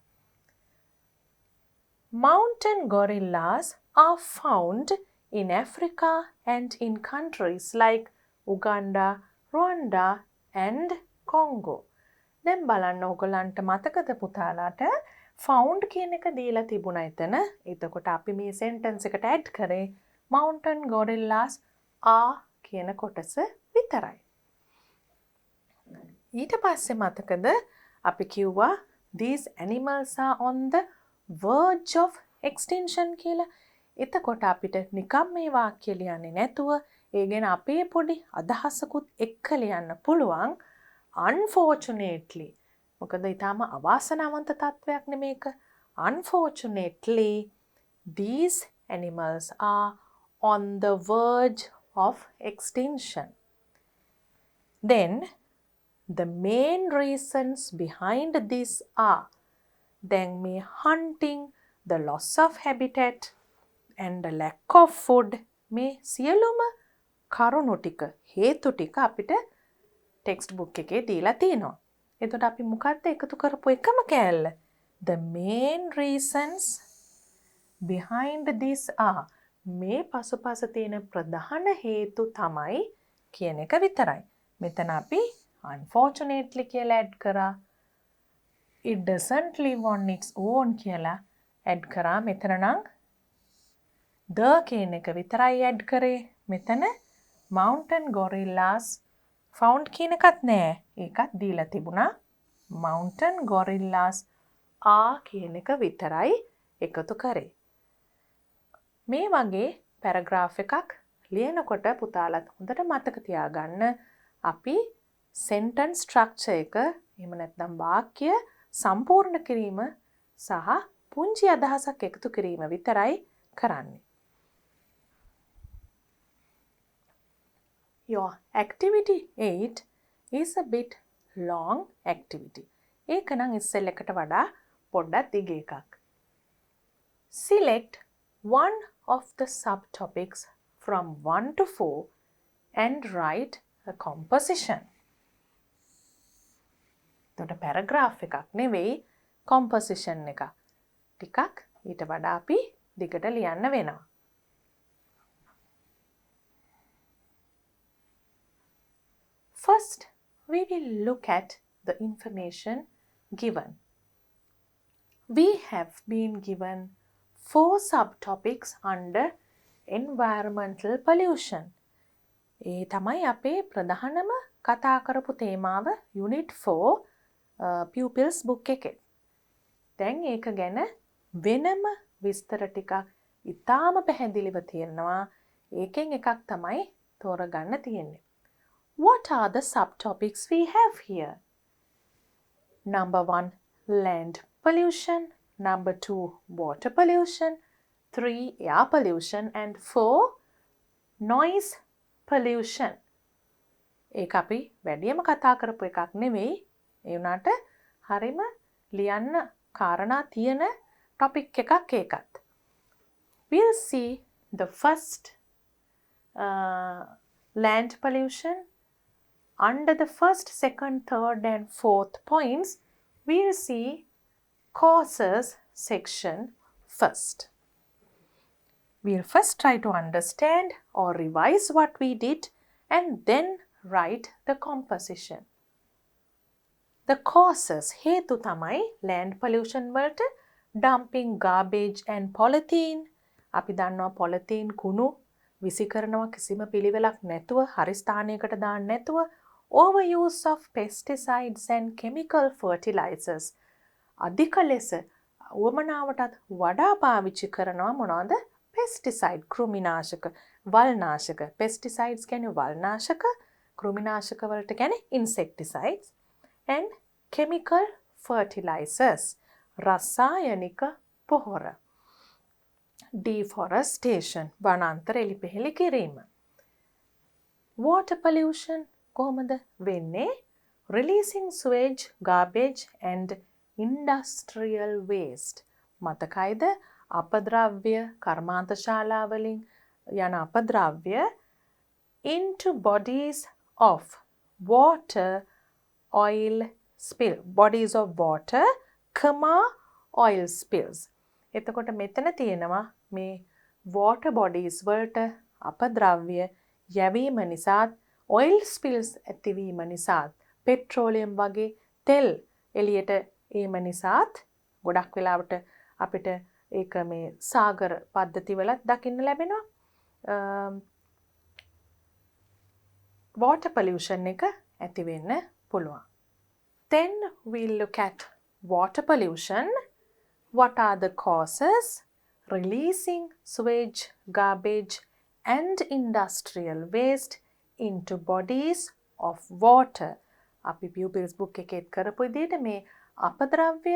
Mountain gorillas are found in Africa and in countries like Uganda, Rwanda and Congo. දැන් බලන්න ඕගලන්ට මතකද පුතාලාට found කියන එක දීලා තිබුණා එතන. එතකොට අපි මේ sentence එකට add කරේ mountain gorillas are කියන කොටස විතරයි. ඊට පස්සේ මතකද අපි කිව්වා these animals are on the verge of extinction කියලා. එතකොට අපිට නිකම් මේ වාක්‍ය ලියන්නේ නැතුව ඒ ගැන අපේ පොඩි අදහසකුත් එක්ක ලියන්න පුළුවන්. Unfortunately මොකද ඊටම අවාසනාවන්ත තත්වයක් නෙමේක. Unfortunately these animals are on the verge of extinction. Then the main reasons behind this are then මේ hunting, the loss of habitat and the lack of food මේ සියලුම කරුණු ටික හේතු ටික අපිට ටෙක්ස්ට් බුක් එකේ දීලා තියෙනවා. එතකොට අපි මොකද්ද එකතු කරපු එකම කෑල්ල? The main reasons behind this are මේ පසුපස තියෙන ප්‍රධාන හේතු තමයි කියන එක විතරයි. මෙතන අපි unfortunately කියලා add කරා. It doesn't live on its own කියලා add කරා. මෙතන නම් the කියන එක විතරයි add කරේ. මෙතන mountain gorillas found කියන එකත් නෑ. ඒකත් දීලා තිබුණා. mountain gorillas are කියන එක විතරයි එකතු කරේ. මේ වගේ paragraph එකක් ලියනකොට පුතාලත් හොඳට මතක තියාගන්න අපි sentence structure එක එහෙම නැත්නම් වාක්‍ය සම්පූර්ණ කිරීම සහ පුංචි අදහසක් එකතු කිරීම විතරයි කරන්නේ. Your activity 8 is a bit long activity. ඒක නම් ඉස්සෙල් එකට වඩා පොඩ්ඩක් දිග එකක්. Select one of the subtopics from 1 to 4 and write a composition. එතකොට paragraph එකක් නෙවෙයි composition එක. ටිකක් ඊට වඩා අපි දිගට ලියන්න වෙනවා. First, we will look at the information given. We have been given 4 subtopics under environmental pollution. ඒ තමයි අපේ ප්‍රධානම කතා කරපු තේමාව Unit 4 Pupils book එකේ. දැන් ඒක ගැන වෙනම විස්තර ටිකක් ඉතාම පැහැදිලිව තියෙනවා. ඒකෙන් එකක් තමයි තෝරගන්න තියෙන්නේ. What are the subtopics we have here? Number 1, land pollution. Number 2, water pollution. 3, air pollution. And 4, noise pollution. ඒක අපි වැඩියම කතා කරපු එකක් නෙවෙයි. ඒ වුණාට හරිම ලියන්න කාරණා තියෙන topic එකක් ඒකත්. We'll see the first land pollution. Under the first, second, third and fourth points, we'll see causes section first. We'll first try to understand or revise what we did and then write the composition. The causes හේතු තමයි land pollution වලට dumping garbage and polythene. අපි දන්නවා polythene කුණු විසි කරනවා කිසිම පිළිවෙලක් නැතුව හරි ස්ථානයකට දාන්න නැතුව overuse of pesticides and chemical fertilizers. අධික ලෙස උවමනාවටත් වඩා පාවිච්චි කරනවා මොනවද? pesticide කෘමිනාශක, වල්නාශක. pesticides කියන්නේ වල්නාශක, කෘමිනාශක වලට කියන්නේ insecticides and chemical fertilizers. රසායනික පොහොර. Deforestation වනාන්තර එලිපෙහෙලි කිරීම. Water pollution කොහොමද වෙන්නේ? Releasing sewage, garbage and industrial waste. මතකයිද? අපද්‍රව්‍ය කර්මාන්තශාලා වලින් යන අපද්‍රව්‍ය into bodies of water, oil spill. Bodies of water, oil spills. එතකොට මෙතන තියෙනවා මේ water bodies වලට අපද්‍රව්‍ය යැවීම නිසාත් oil spills ඇතිවීම නිසාත් petroleum වගේ තෙල් එළියට ඒම නිසාත් ගොඩක් වෙලාවට අපිට ඒක මේ සාගර පද්ධති වලත් දකින්න ලැබෙනවා. water pollution එක ඇති වෙන්න පුළුවන්. Then we'll look at water pollution. What are the causes? Releasing sewage, garbage and industrial waste into bodies of water. අපි Pupils book එකේත් කරපු විදිහට මේ අපද්‍රව්‍ය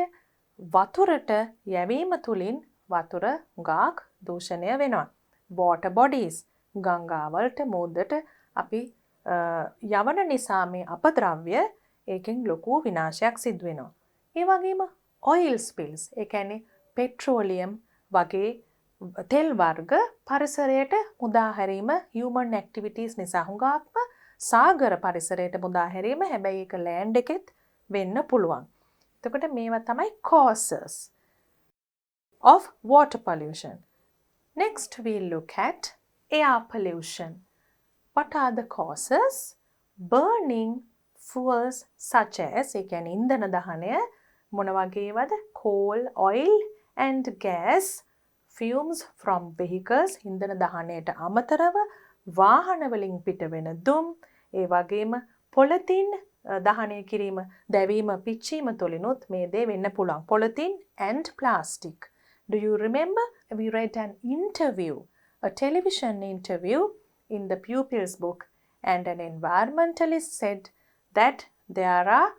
වතුරට යැවීම තුලින් වතුර ගාක් දූෂණය වෙනවා. Water bodies ගංගාවලට මුහුදට අපි යවන නිසා මේ අපද්‍රව්‍ය ඒකෙන් ලොකු විනාශයක් සිදු වෙනවා. ඒ වගේම oil spills ඒ කියන්නේ petroleum වගේ තෙල් වර්ග පරිසරයට මුදා හැරීම human activities නිසා හුඟක්ම සාගර පරිසරයට මුදා හැරීම හැබැයි ඒක land එකෙත් වෙන්න පුළුවන්. එතකොට මේවා තමයි causes of water pollution. Next we'll look at air pollution. What are the causes? Burning fuels such as ඒ කියන්නේ ඉන්ධන දහනය මොන වගේවද? coal, oil and gas, fumes from vehicles ඉන්ධන දහනයට අමතරව වාහන වලින් පිටවෙන දුම්, ඒ වගේම polythene දහනය කිරීම, දැවීම, පිච්චීම තුලිනුත් මේ දේ වෙන්න පුළුවන්. polythene and plastic. Do you remember we read an interview, a television interview in the Pupils book, and an environmentalist said that there are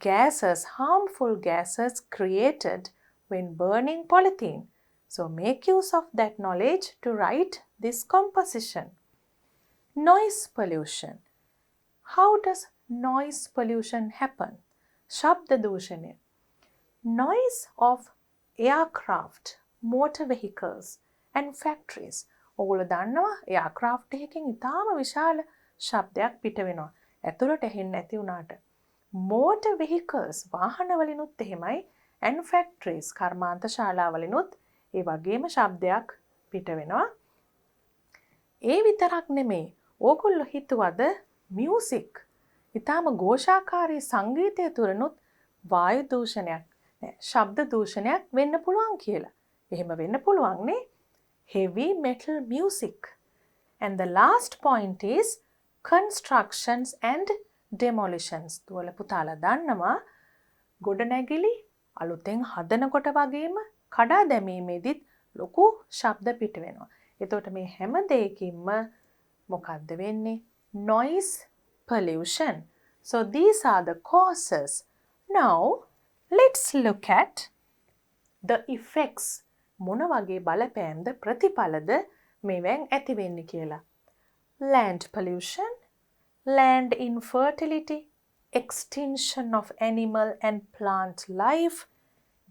gases, harmful gases created when burning polythene. So make use of that knowledge to write this composition. Noise pollution. How does noise pollution happen? ශබ්ද දූෂණය. Noise of aircraft, motor vehicles and factories. ඔගොල්ලෝ දන්නවා aircraft එකකින් ඉතාම විශාල ශබ්දයක් පිට වෙනවා. ඇතුළට ඇහෙන්නේ නැති වුණාට. Motor vehicles වාහන වලිනුත් එහෙමයි and factories කර්මාන්ත ශාලා වලිනුත් ඒ වගේම ශබ්දයක් පිට වෙනවා. ඒ විතරක් නෙමෙයි. ඕගොල්ලෝ හිතුවද මියුසික් ඉතාම ഘോഷාකාරී සංගීතය තුරනුත් වායු දූෂණයක් ශබ්ද දූෂණයක් වෙන්න පුළුවන් කියලා. එහෙම වෙන්න පුළුවන් නේ. Heavy metal music. And the last point is constructions and demolitions. තුවල පුතාලා දන්නවා ගොඩනැගිලි අලුතෙන් හදනකොට වගේම කඩා දැමීමේදීත් ලොකු ශබ්ද පිට වෙනවා. එතකොට මේ හැම දෙයකින්ම මොකද්ද වෙන්නේ? Noise pollution. So these are the causes. Now let's look at the effects. මොන වගේ බලපෑම්ද ප්‍රතිඵලද මේවෙන් ඇති වෙන්නේ කියලා. Land pollution, land infertility, extinction of animal and plant life,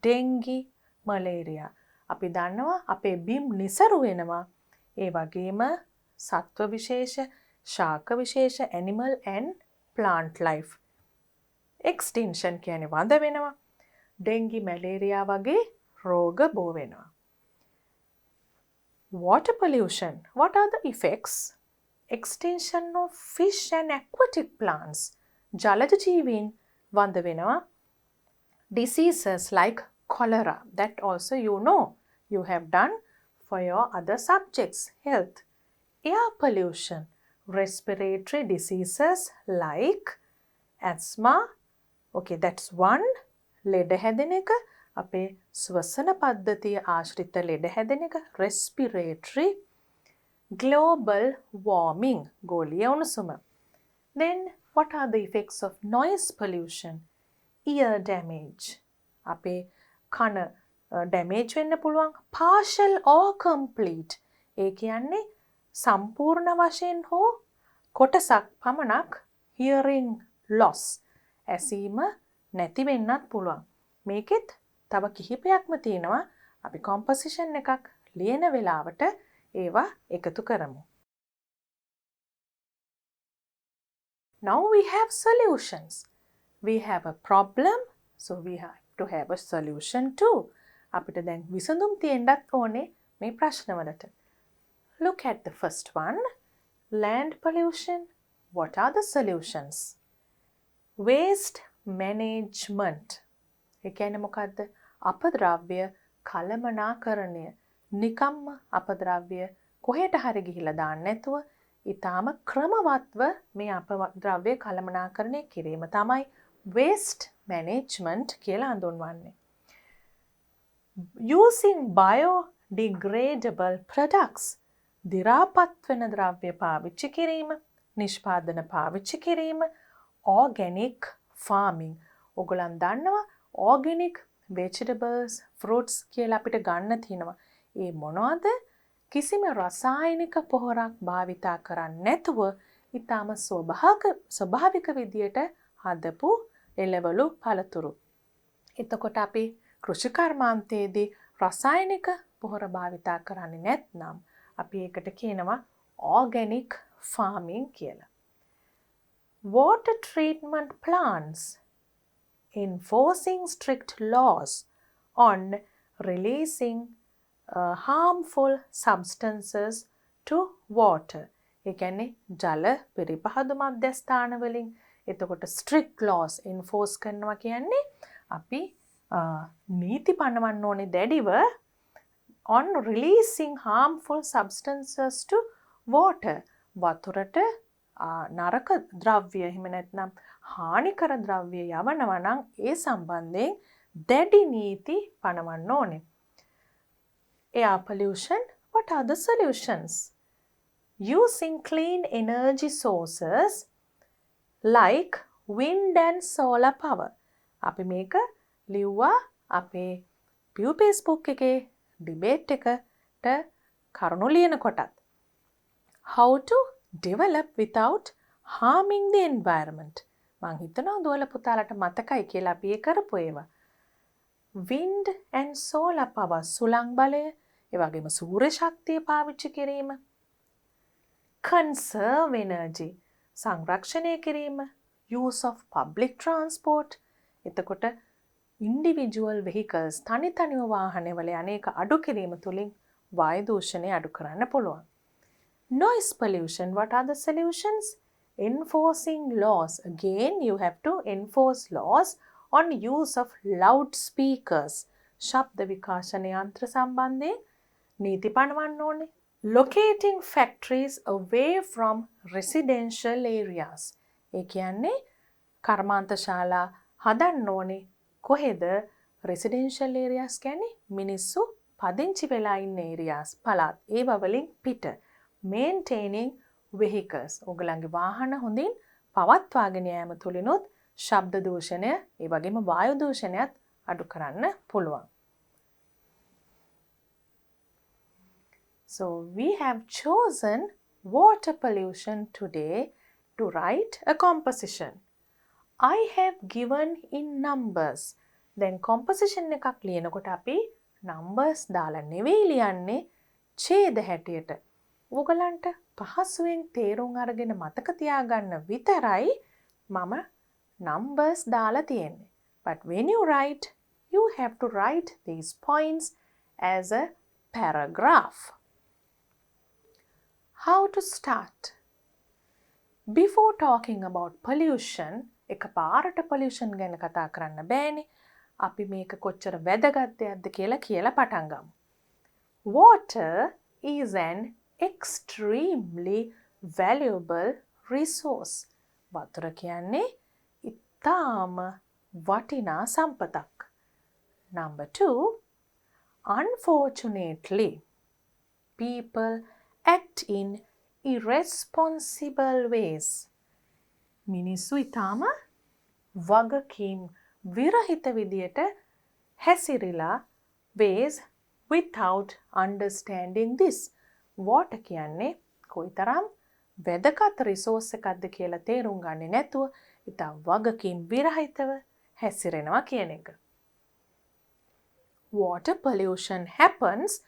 dengue, malaria. අපි දන්නවා අපේ බිම් නිසරු වෙනවා. ඒ වගේම සත්ව විශේෂ, ශාක විශේෂ, animal and plant life. Extinction කියන්නේ වඳ වෙනවා. dengue, malaria වගේ රෝග බෝ වෙනවා. Water pollution. What are the effects? Extinction of fish and aquatic plants. ජලජ ජීවීන් වඳ වෙනවා. Diseases like cholera. That also you know. You have done for your other subjects. Health. Air pollution. Respiratory diseases like asthma. Okay, that's one. ලෙඩ හැදෙන එක. අපේ ස්වසන පද්ධතිය ආශ්‍රිත ලෙඩ හැදෙන එක. Respiratory. Global warming. ගෝලීය උණුසුම. Then what are the effects of noise pollution? Ear damage. අපේ කන damage වෙන්න පුළුවන්. Partial or complete. ඒ කියන්නේ සම්පූර්ණ වශයෙන් හෝ කොටසක් පමණක් hearing loss. ඇසීම නැති වෙන්නත් පුළුවන්. මේකෙත් තව කිහිපයක්ම තියෙනවා. අපි composition එකක් ලියන වෙලාවට ඒවා එකතු කරමු. Now we have solutions. We have a problem, so we have to have a solution too. අපිට දැන් විසඳුම් තියෙන්නත් ඕනේ මේ ප්‍රශ්නවලට. Look at the first one. Land pollution. What are the solutions? Waste management. ඒ කියන්නේ මොකද්ද? අපද්‍රව්‍ය කළමනාකරණය. නිකම්ම අපද්‍රව්‍ය කොහෙට හරි ගිහිලා දාන්න නැතුව ඊටාම ක්‍රමවත්ව මේ අපද්‍රව්‍ය කළමනාකරණය කිරීම තමයි waste management කියලා හඳුන්වන්නේ. Using biodegradable products. දිරාපත් වෙන ද්‍රව්‍ය පාවිච්චි කිරීම, නිෂ්පාදන පාවිච්චි කිරීම, organic farming. ඔයගොල්ලන් දන්නවා organic vegetables, fruits කියලා අපිට ගන්න තියෙනවා. ඒ මොනවද? කිසිම රසායනික පොහොරක් භාවිතා කරන්නේ නැතුව ඊටාම ස්වභාවික විදියට හදපු එළවලු පළතුරු. එතකොට අපි කෘෂි කර්මාන්තයේදී රසායනික පොහොර භාවිතා කරන්නේ නැත්නම් අපි ඒකට කියනවා organic farming කියලා. Water treatment plants. Enforcing strict laws on releasing harmful substances to water. ඒ කියන්නේ ජල පරිපහදු මධ්‍යස්ථාන වලින් එතකොට strict laws enforce කරනවා කියන්නේ අපි නීති පනවන්න ඕනේ දැඩිව on releasing harmful substances to water. වතුරට නරක ද්‍රව්‍ය එහෙම නැත්නම් හානිකර ද්‍රව්‍ය යවනවා නම් ඒ සම්බන්ධයෙන් දැඩි නීති පනවන්න ඕනේ. Air pollution. What are the solutions? Using clean energy sources like wind and solar power. අපි මේක ලිව්වා අපේ Pupil book එකේ debate එකට කරුණු ලියන කොටත්. How to develop without harming the environment. මං හිතනවා දුවල පුතාලට මතකයි කියලා අපි ඒ කරපු ඒවා. Wind and solar power සුළං බලය, ඒ වගේම සූර්ය ශක්තිය පාවිච්චි කිරීම. Conserve energy සංරක්ෂණය කිරීම. Use of public transport. එතකොට individual vehicles තනිතනිව වාහනවල යන්නේක අඩු කිරීම තුලින් වායු දූෂණය අඩු කරන්න පුළුවන්. Noise pollution, what are the solutions? Enforcing laws. Again, you have to enforce laws on use of loudspeakers. ශබ්ද විකාශන යන්ත්‍ර සම්බන්ධයෙන් නීති පනවන්න ඕනේ. Locating factories away from residential areas. ඒ කියන්නේ කර්මාන්තශාලා හදන්න ඕනේ කොහෙද? residential areas කියන්නේ මිනිස්සු පදිංචි වෙලා ඉන්න areas පළාත් ඒව වලින් පිට. Maintaining vehicles. ඔයගලන්ගේ වාහන හොඳින් පවත්වාගෙන යාම තුලිනුත් ශබ්ද දූෂණය ඒ වගේම වායු දූෂණයත් අඩු කරන්න පුළුවන්. So we have chosen water pollution today to write a composition. I have given in numbers. Then composition එකක් ලියනකොට අපි numbers දාලා නෙවෙයි ලියන්නේ ඡේද හැටියට. ඔයගලන්ට පහසුවෙන් තේරුම් අරගෙන මතක තියාගන්න විතරයි මම numbers දාලා තියෙන්නේ. But when you write, you have to write these points as a paragraph. How to start? Before talking about pollution, එකපාරට pollution ගැන කතා කරන්න බෑනේ. අපි මේක කොච්චර වැදගත් දෙයක්ද කියලා පටන් ගමු. Water is an extremely valuable resource. වතුර කියන්නේ ඉතාම වටිනා සම්පතක්. Number 2, unfortunately, people act in irresponsible ways. මිනිස්සු ඉතාම වගකීම් විරහිත විදියට හැසිරිලා ways without understanding this. Water කියන්නේ කොයිතරම් වැදගත් resource එකක්ද කියලා තේරුම් ගන්නේ නැතුව ඉතා වගකීම් විරහිතව හැසිරෙනවා කියන එක. Water pollution happens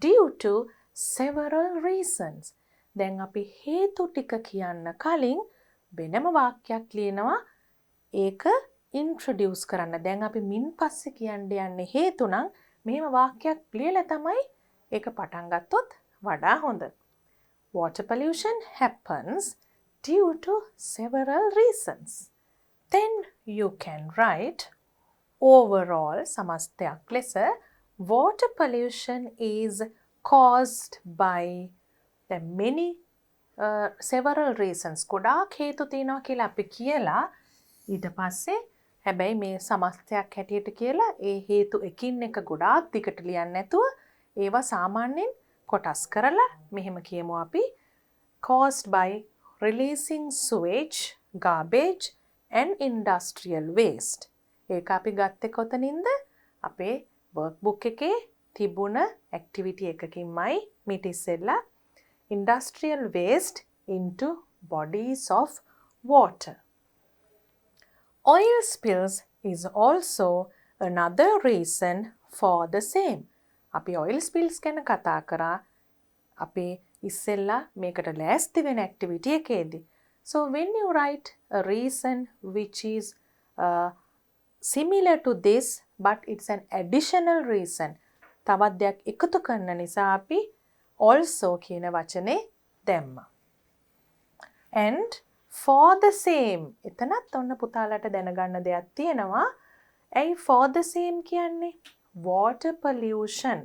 due to several reasons. දැන් අපි හේතු ටික කියන්න කලින් වෙනම වාක්‍යයක් ලියනවා ඒක introduce කරන්න. දැන් අපි මින් පස්සේ කියන්න යන්නේ හේතු නම් මෙහෙම වාක්‍යයක් ලියලා තමයි ඒක පටන් ගත්තොත් වඩා හොඳ. Water pollution happens due to several reasons. Then you can write overall සමස්තයක් ලෙස water pollution is caused by the many several reasons. ගොඩාක් හේතු තියෙනවා කියලා අපි කියලා ඊට පස්සේ හැබැයි මේ සමස්තයක් හැටියට කියලා ඒ හේතු එකින් එක ගොඩාක් දිගට ලියන්නේ නැතුව ඒවා සාමාන්‍යයෙන් කොටස් කරලා මෙහෙම කියමු අපි caused by releasing sewage, garbage and industrial waste. ඒක අපි ගත්තේ කොතනින්ද? අපේ workbook එකේ තිබුණ activity එකකින්මයි මීට ඉස්සෙල්ලා industrial waste into bodies of water. Oil spills is also another reason for the same. අපි oil spills ගැන කතා කරා අපේ ඉස්සෙල්ලා මේකට ලෑස්ති වෙන activity එකේදී. So when you write a reason which is similar to this but it's an additional reason තවත් දෙයක් එකතු කරන නිසා අපි also කියන වචනේ දැම්මා. And for the same එතනත් ඔන්න පුතාලට දැනගන්න දෙයක් තියෙනවා. ඇයි for the same කියන්නේ? Water pollution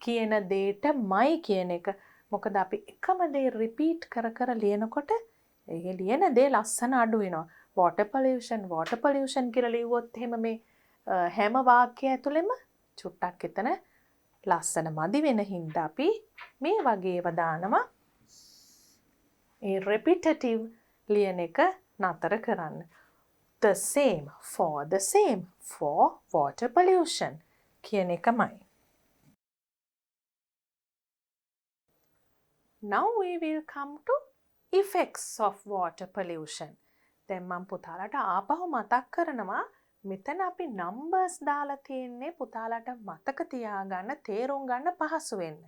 කියන දෙයටමයි කියන එක. මොකද අපි එකම දේ repeat කර කර ලියනකොට ඒ ලියන දේ ලස්සන අඩු වෙනවා. water pollution කියලා ලියුවොත් එහෙම මේ හැම වාක්‍යය ඇතුළෙම චුට්ටක් එතන ලස්සන මදි වෙන හින්දා අපි මේ වගේ ඒවා දානවා. ඒ repetitive ලියන එක නතර කරන්න. The same, for the same, for water pollution කියන එකමයි. Now we will come to effects of water pollution. දැන් මම පුතාලට ආපහු මතක් කරනවා මෙතන අපි numbers දාලා තියෙන්නේ පුතාලට මතක තියාගන්න තේරුම් ගන්න පහසු වෙන්න.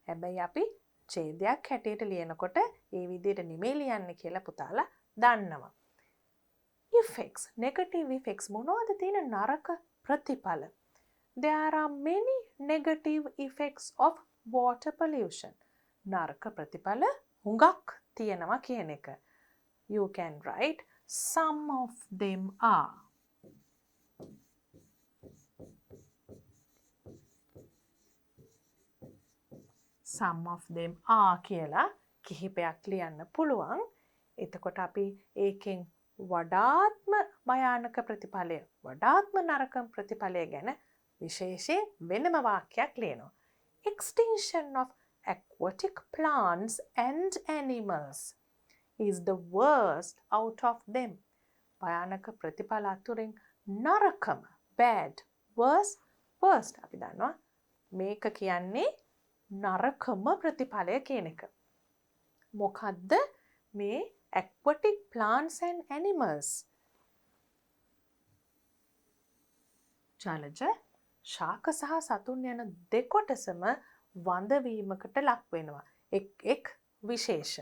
හැබැයි අපි ඡේදයක් හැටියට ලියනකොට ඒ විදිහට නෙමෙයි ලියන්නේ කියලා පුතාලා දන්නවා. Effects, negative effects මොනවද තියෙන නරක ප්‍රතිඵල? There are many negative effects of water pollution. නරක ප්‍රතිඵල හුඟක් තියෙනවා කියන එක. You can write some of them are. Some of them are කියලා කිහිපයක් ලියන්න පුළුවන්. එතකොට අපි ඒකෙන් වඩාත්ම භයානක ප්‍රතිඵලය වඩාත්ම නරක ප්‍රතිඵලය ගැන විශේෂයෙන් වෙනම වාක්‍යයක් ලියනවා. Extinction of aquatic plants and animals is the worst out of them. භයානක ප්‍රතිඵල අතුරින් නරකම bad worst අපි දන්නවා මේක කියන්නේ නරකම ප්‍රතිඵලය කියන එක. මොකද්ද මේ aquatic plants and animals? ජලජ ශාක සහ සතුන් යන දෙකොටසම වඳවීමකට ලක් වෙනවා. එක් විශේෂ.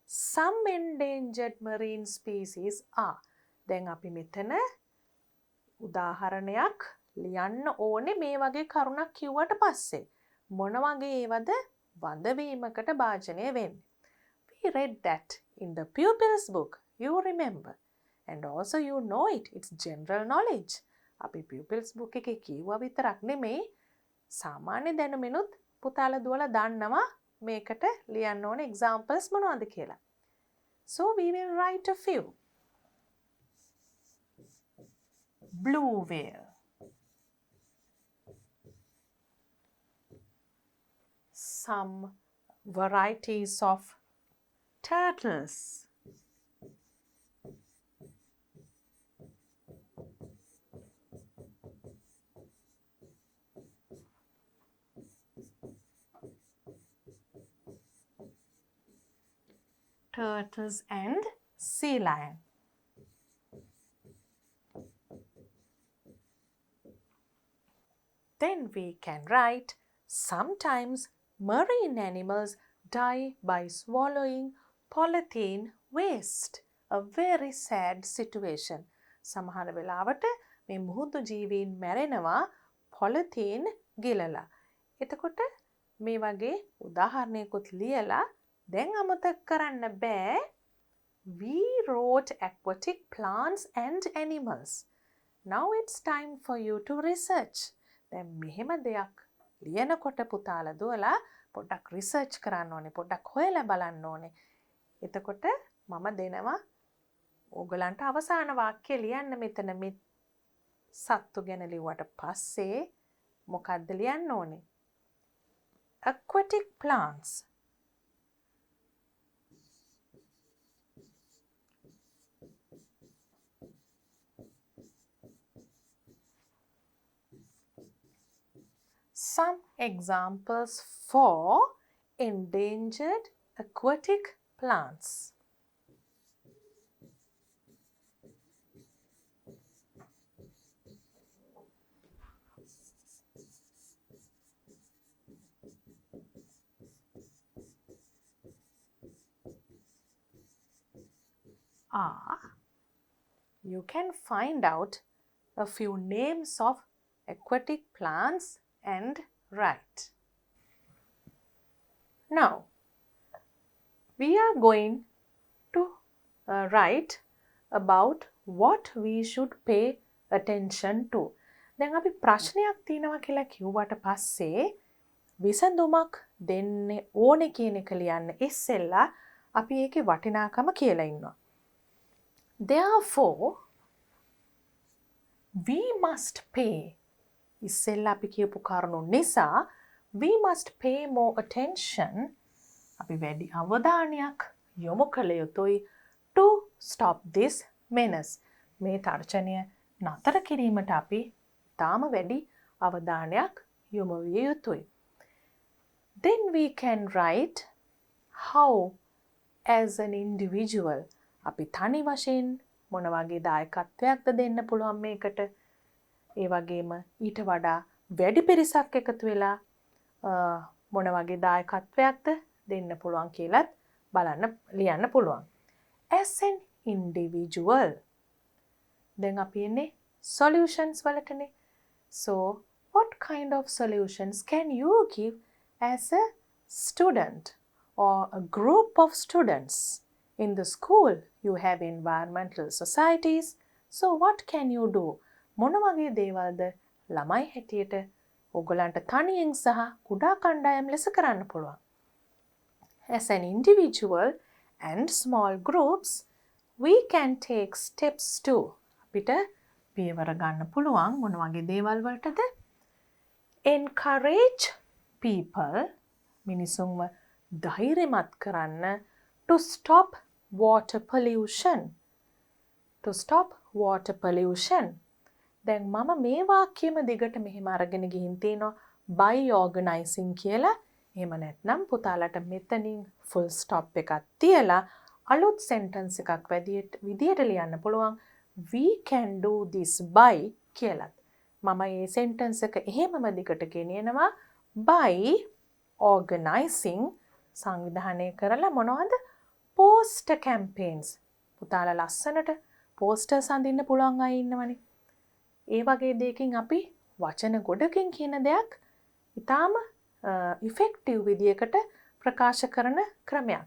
Some endangered marine species are. දැන් අපි මෙතන උදාහරණයක් ලියන්න ඕනේ මේ වගේ කරුණක් කිව්වට පස්සේ. මොන වගේ ඒවද වඳවීමකට භාජනය වෙන්නේ? We read that in the Pupil's book. You remember. And also you know it. It's general knowledge. අපි Pupil's book එකේ කිව්වා විතරක් නෙමෙයි සාමාන්‍ය දැනුමිනුත් පුතාලා දුවලා දන්නවා මේකට ලියන්න ඕන examples මොනවද කියලා. So we will write a few. Blue whale. Some varieties of turtles. Turtles and sea lion. Then we can write sometimes marine animals die by swallowing polythene waste. A very sad situation. සමහර වෙලාවට මේ මුහුදු ජීවීන් මැරෙනවා polythene ගිලලා. එතකොට මේ වගේ උදාහරණයකුත් ලියලා දැන් අමතක කරන්න බෑ. We wrote aquatic plants and animals. Now it's time for you to research. දැන් මෙහෙම දෙයක් ලියනකොට පුතාලා දුවලා පොඩ්ඩක් රිසර්ච් කරන්න ඕනේ. පොඩ්ඩක් හොයලා බලන්න ඕනේ. එතකොට මම දෙනවා ඕගලන්ට අවසාන වාක්‍ය ලියන්න මෙතන මේ සත්තු ගැන ලිව්වට පස්සේ මොකක්ද ලියන්න ඕනේ? Aquatic plants. Some examples for endangered aquatic plants. You can find out a few names of aquatic plants and write. Now, we are going to write about what we should pay attention to. දැන් අපි ප්‍රශ්නයක් තියෙනවා කියලා කිව්වට පස්සේ විසඳුමක් දෙන්න ඕනේ කියන එක ලියන්න ඉස්සෙල්ලා අපි ඒකේ වටිනාකම කියලා ඉන්නවා. Therefore, we must pay. ඉස්සෙල්ලා අපි කියපු කරුණු නිසා we must pay more attention. අපි වැඩි අවධානයක් යොමු කළ යුතුයි to stop this menace. මේ තර්ජනය නතර කිරීමට අපි තාම වැඩි අවධානයක් යොමු විය යුතුයි. Then we can write how as an individual. අපි තනි වශයෙන් මොන වගේ දායකත්වයක්ද දෙන්න පුළුවන් මේකට. ඒ වගේම ඊට වඩා වැඩි පිරිසක් එකතු වෙලා මොන වගේ දායකත්වයක්ද දෙන්න පුළුවන් කියලත් බලන්න ලියන්න පුළුවන්. As an individual. දැන් අපි එන්නේ solutions වලටනේ. So, what kind of solutions can you give as a student or a group of students? In the school, you have environmental societies. So, what can you do? මොන වගේ දේවල්ද ළමයි හැටියට ඔයගලන්ට තනියෙන් සහ කුඩා කණ්ඩායම් ලෙස කරන්න පුළුවන්. As an individual and small groups, we can take steps too. අපිට පියවර ගන්න පුළුවන් මොන වගේ දේවල් වලටද? Encourage people, මිනිසුන්ව ධෛර්යමත් කරන්න to stop water pollution. To stop water pollution. දැන් මම මේ වාක්‍යෙම දිගට මෙහෙම අරගෙන ගිහින් තියෙනවා by organizing කියලා. එහෙම නැත්නම් පුතාලට මෙතනින් full stop එකක් තියලා අලුත් sentence එකක් විදියට ලියන්න පුළුවන් we can do this by කියලා. මම මේ sentence එක එහෙමම දිගට ගෙනියනවා by organizing සංවිධානය කරලා මොනවද? poster campaigns. පුතාලා ලස්සනට posters අඳින්න පුළුවන් අය ඉන්නවනේ. ඒ වගේ දෙයකින් අපි වචන ගොඩකින් කියන දෙයක් ඉතාම effective විදියකට ප්‍රකාශ කරන ක්‍රමයක්.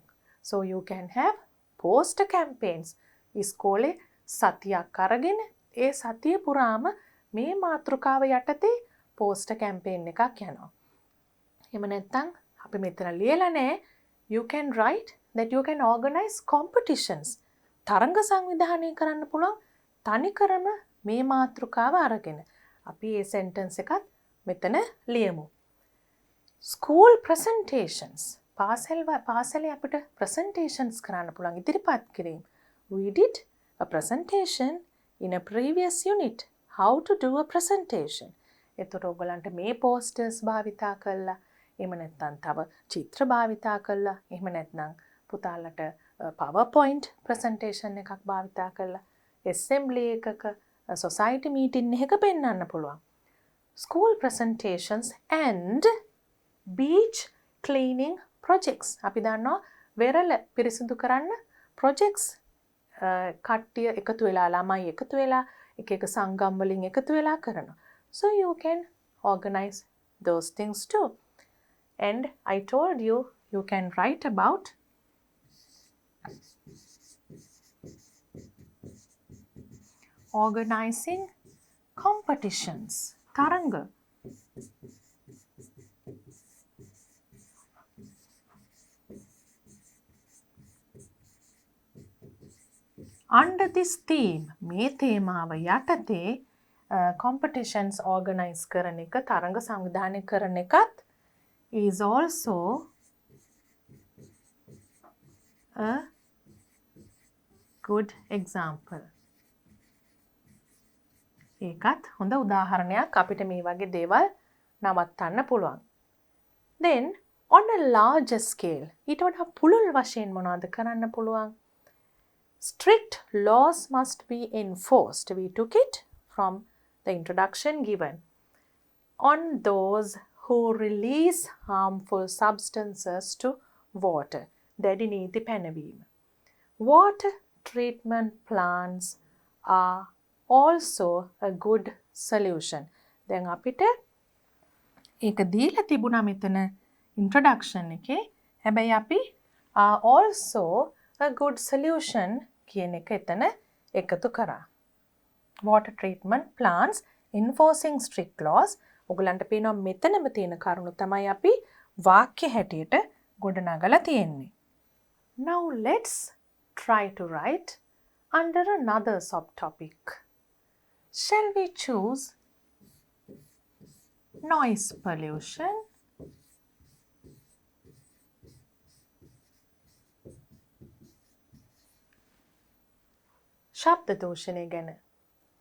So you can have poster campaigns. ඉස්කෝලේ සතියක් අරගෙන ඒ සතිය පුරාම මේ මාතෘකාව යටතේ poster campaign එකක් යනවා. එහෙම නැත්නම් අපි මෙතන ලියලා නැහැ you can write that you can organize competitions. තරඟ සංවිධානය කරන්න පුළුවන් තනිකරම මේ මාතෘකාව අරගෙන. අපි මේ sentence එකත් මෙතන ලියමු. School presentations. පාසලේ අපිට presentations කරන්න පුළුවන් ඉදිරිපත් කිරීම. We did a presentation in a previous unit. How to do a presentation. එතකොට ඔයගලන්ට මේ posters භාවිතා කළා. එහෙම නැත්නම් තව චිත්‍ර භාවිතා කළා. එහෙම නැත්නම් පුතාලට PowerPoint presentation එකක් භාවිතා කළා. assembly එකක society meeting එකක පෙන්වන්න පුළුවන්. School presentations and beach cleaning projects. අපි දන්නවා වෙරළ පිරිසිදු කරන්න projects කට්ටිය එකතු වෙලා ළමයි එකතු වෙලා එක එක සංගම් වලින් එකතු වෙලා කරනවා. So you can organize those things too. And I told you you can write about organizing competitions. තරඟ. Under this theme, මේ තේමාව යටතේ competitions organize කරන එක, තරඟ සංවිධානය කරන එකත් is also a good example. ඒකත් හොඳ උදාහරණයක් අපිට මේ වගේ දේවල් නවත්තන්න පුළුවන්. Then on a larger scale, ඊට වඩා පුළුල් වශයෙන් මොනවද කරන්න පුළුවන්? Strict laws must be enforced. We took it from the introduction given. On those who release harmful substances to water. දැඩි නීති පැනවීම. Water treatment plants are also a good solution. දැන් අපිට ඒක දීලා තිබුණා මෙතන introduction එකේ. හැබැයි අපි also a good solution කියන එක එතන එකතු කරා. Water treatment plants enforcing strict laws. ඔයගලන්ට පේනවා මෙතනම තියෙන කරුණු තමයි අපි වාක්‍ය හැටියට ගොඩනගලා තියෙන්නේ. Now let's try to write under another subtopic. Shall we choose noise pollution? ශබ්ද දූෂණය ගැන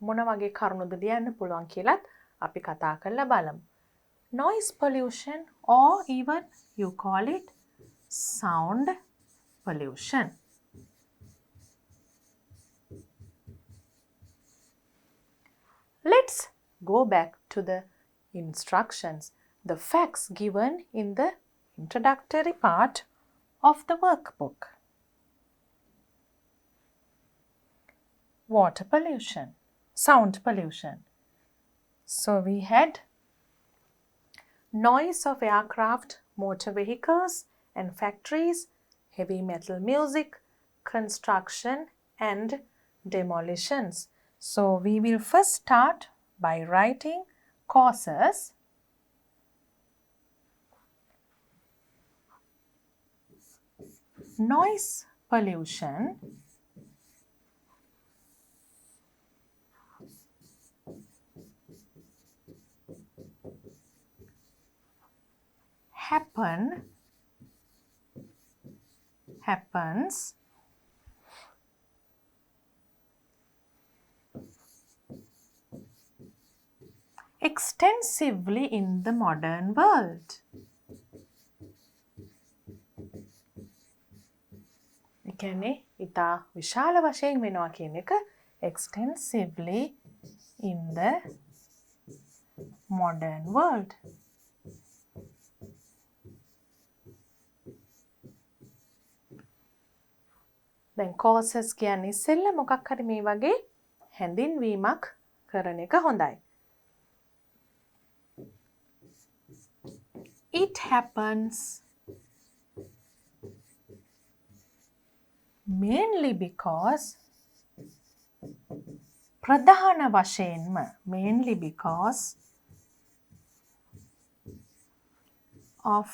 මොන වගේ කරුණුද ලියන්න පුළුවන් කියලත් අපි කතා කරලා බලමු. Noise pollution or even you call it sound pollution. Let's go back to the instructions, the facts given in the introductory part of the workbook. Water pollution, sound pollution. So we had noise of aircraft, motor vehicles and factories, heavy metal music, construction and demolitions. So we will first start by writing causes. Noise pollution happens extensively in the modern world. ඒ කියන්නේ ඉතා විශාල වශයෙන් වෙනවා කියන එක extensively in the modern world. දැන් causes කියන්නේ ඉස්සෙල්ලා මොකක් හරි මේ වගේ හැඳින්වීමක් කරන එක හොඳයි. It happens mainly because ප්‍රධාන වශයෙන්ම mainly because of.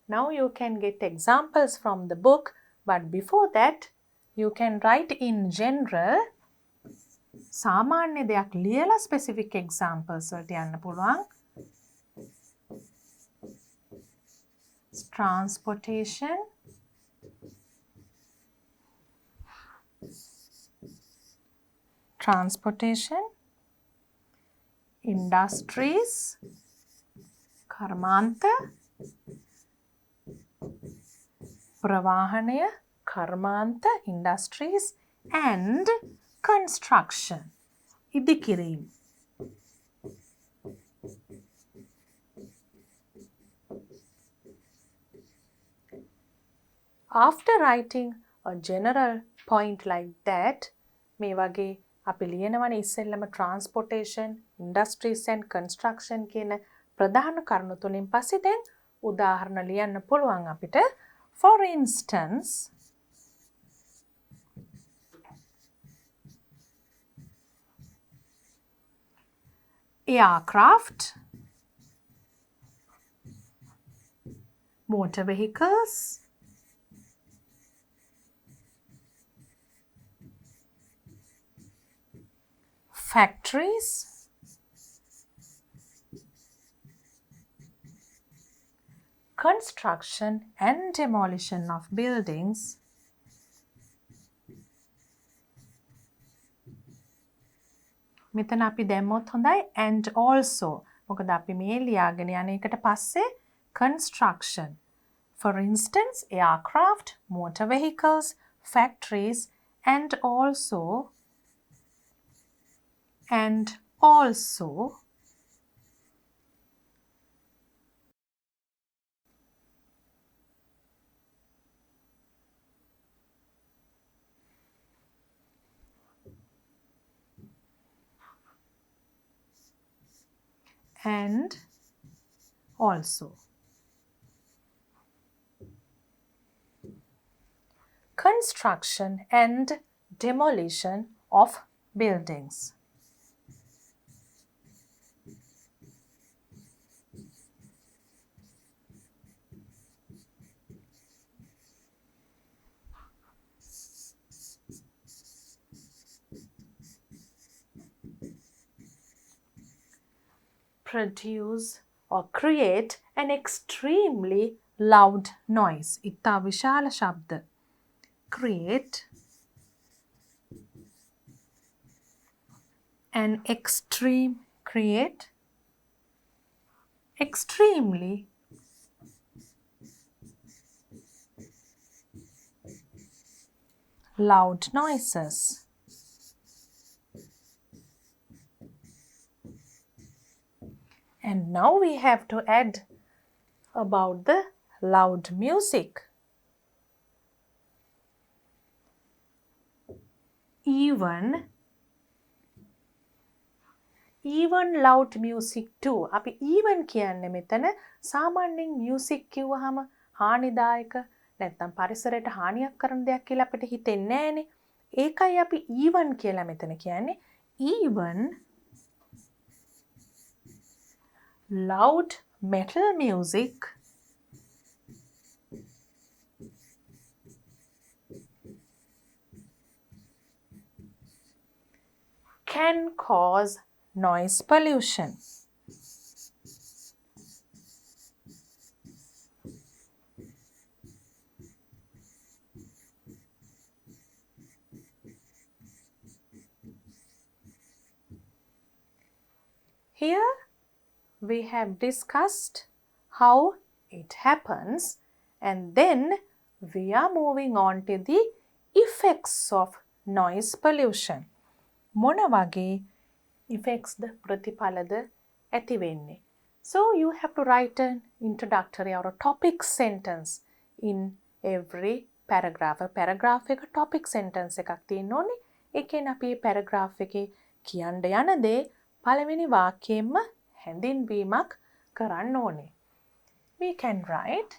Now you can get examples from the book, but before that you can write in general සාමාන්‍ය දෙයක් ලියලා specific examples වලට යන්න පුළුවන්. Transportation, industries, කර්මාන්ත, ප්‍රවාහනය, කර්මාන්ත, industries and construction, ඉදිකිරීම. After writing a general point like that, මේ වගේ අපි ලියනවනේ ඉස්සෙල්ලම transportation, industries and construction කියන ප්‍රධාන කරුණු තුලින් පස්සේ දැන් උදාහරණ ලියන්න පුළුවන් අපිට. For instance, aircraft, motor vehicles, factories, construction and demolition of buildings, මෙතන අපි දැම්මොත් හොඳයි and also මොකද අපි මේ ලියාගෙන යන එකට පස්සේ construction. For instance, aircraft, motor vehicles, factories and also and also construction and demolition of buildings. Produce or create an extremely loud noise. ඉතා විශාල ශබ්ද. Create an extremely loud noises. And now we have to add about the loud music. Even loud music too. අපි even කියන්නේ මෙතන සාමාන්‍යයෙන් music කිව්වහම හානිදායක නැත්නම් පරිසරයට හානියක් කරන දෙයක් කියලා අපිට හිතෙන්නේ නැහනේ. ඒකයි අපි even කියලා මෙතන කියන්නේ. Even loud metal music can cause noise pollution. Here we have discussed how it happens, and then we are moving on to the effects of noise pollution. මොන වගේ effects ද ප්‍රතිඵලද ඇති වෙන්නේ? So you have to write an introductory or a topic sentence in every paragraph. A paragraph එක topic sentence එකක් තියෙන්න ඕනේ. ඒකෙන් අපි paragraph එකේ කියන්න යන දේ පළවෙනි වාක්‍යයෙන්ම හැඳින්වීමක් කරන්න ඕනේ. We can write,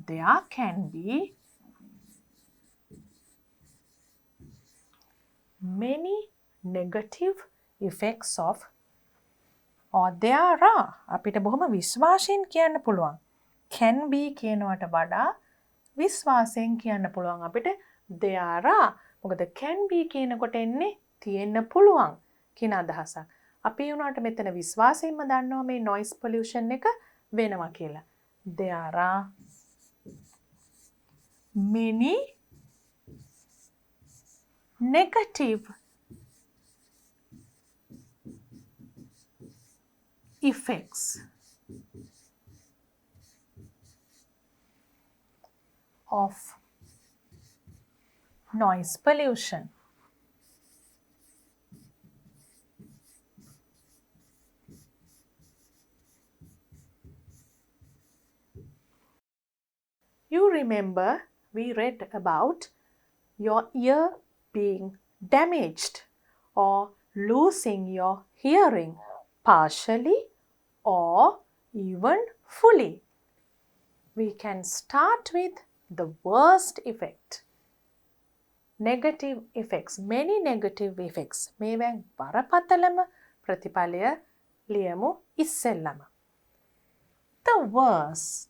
there can be many negative effects of, or there are. අපිට බොහොම විශ්වාසයෙන් කියන්න පුළුවන්. Can be කියනවට වඩා විශ්වාසයෙන් කියන්න පුළුවන් අපිට there are. මොකද can be කියනකොට එන්නේ තියෙන්න පුළුවන් කියන අදහසක්. අපි උනාට මෙතන විශ්වාසයෙන්ම දන්නවා මේ noise pollution එක වෙනවා කියලා. There are many negative effects of noise pollution. You remember we read about your ear being damaged or losing your hearing partially or even fully. We can start with the worst effect. Negative effects, many negative effects. මේවෙන් බරපතලම ප්‍රතිඵලය ලියමු ඉස්සෙල්ලම. The worst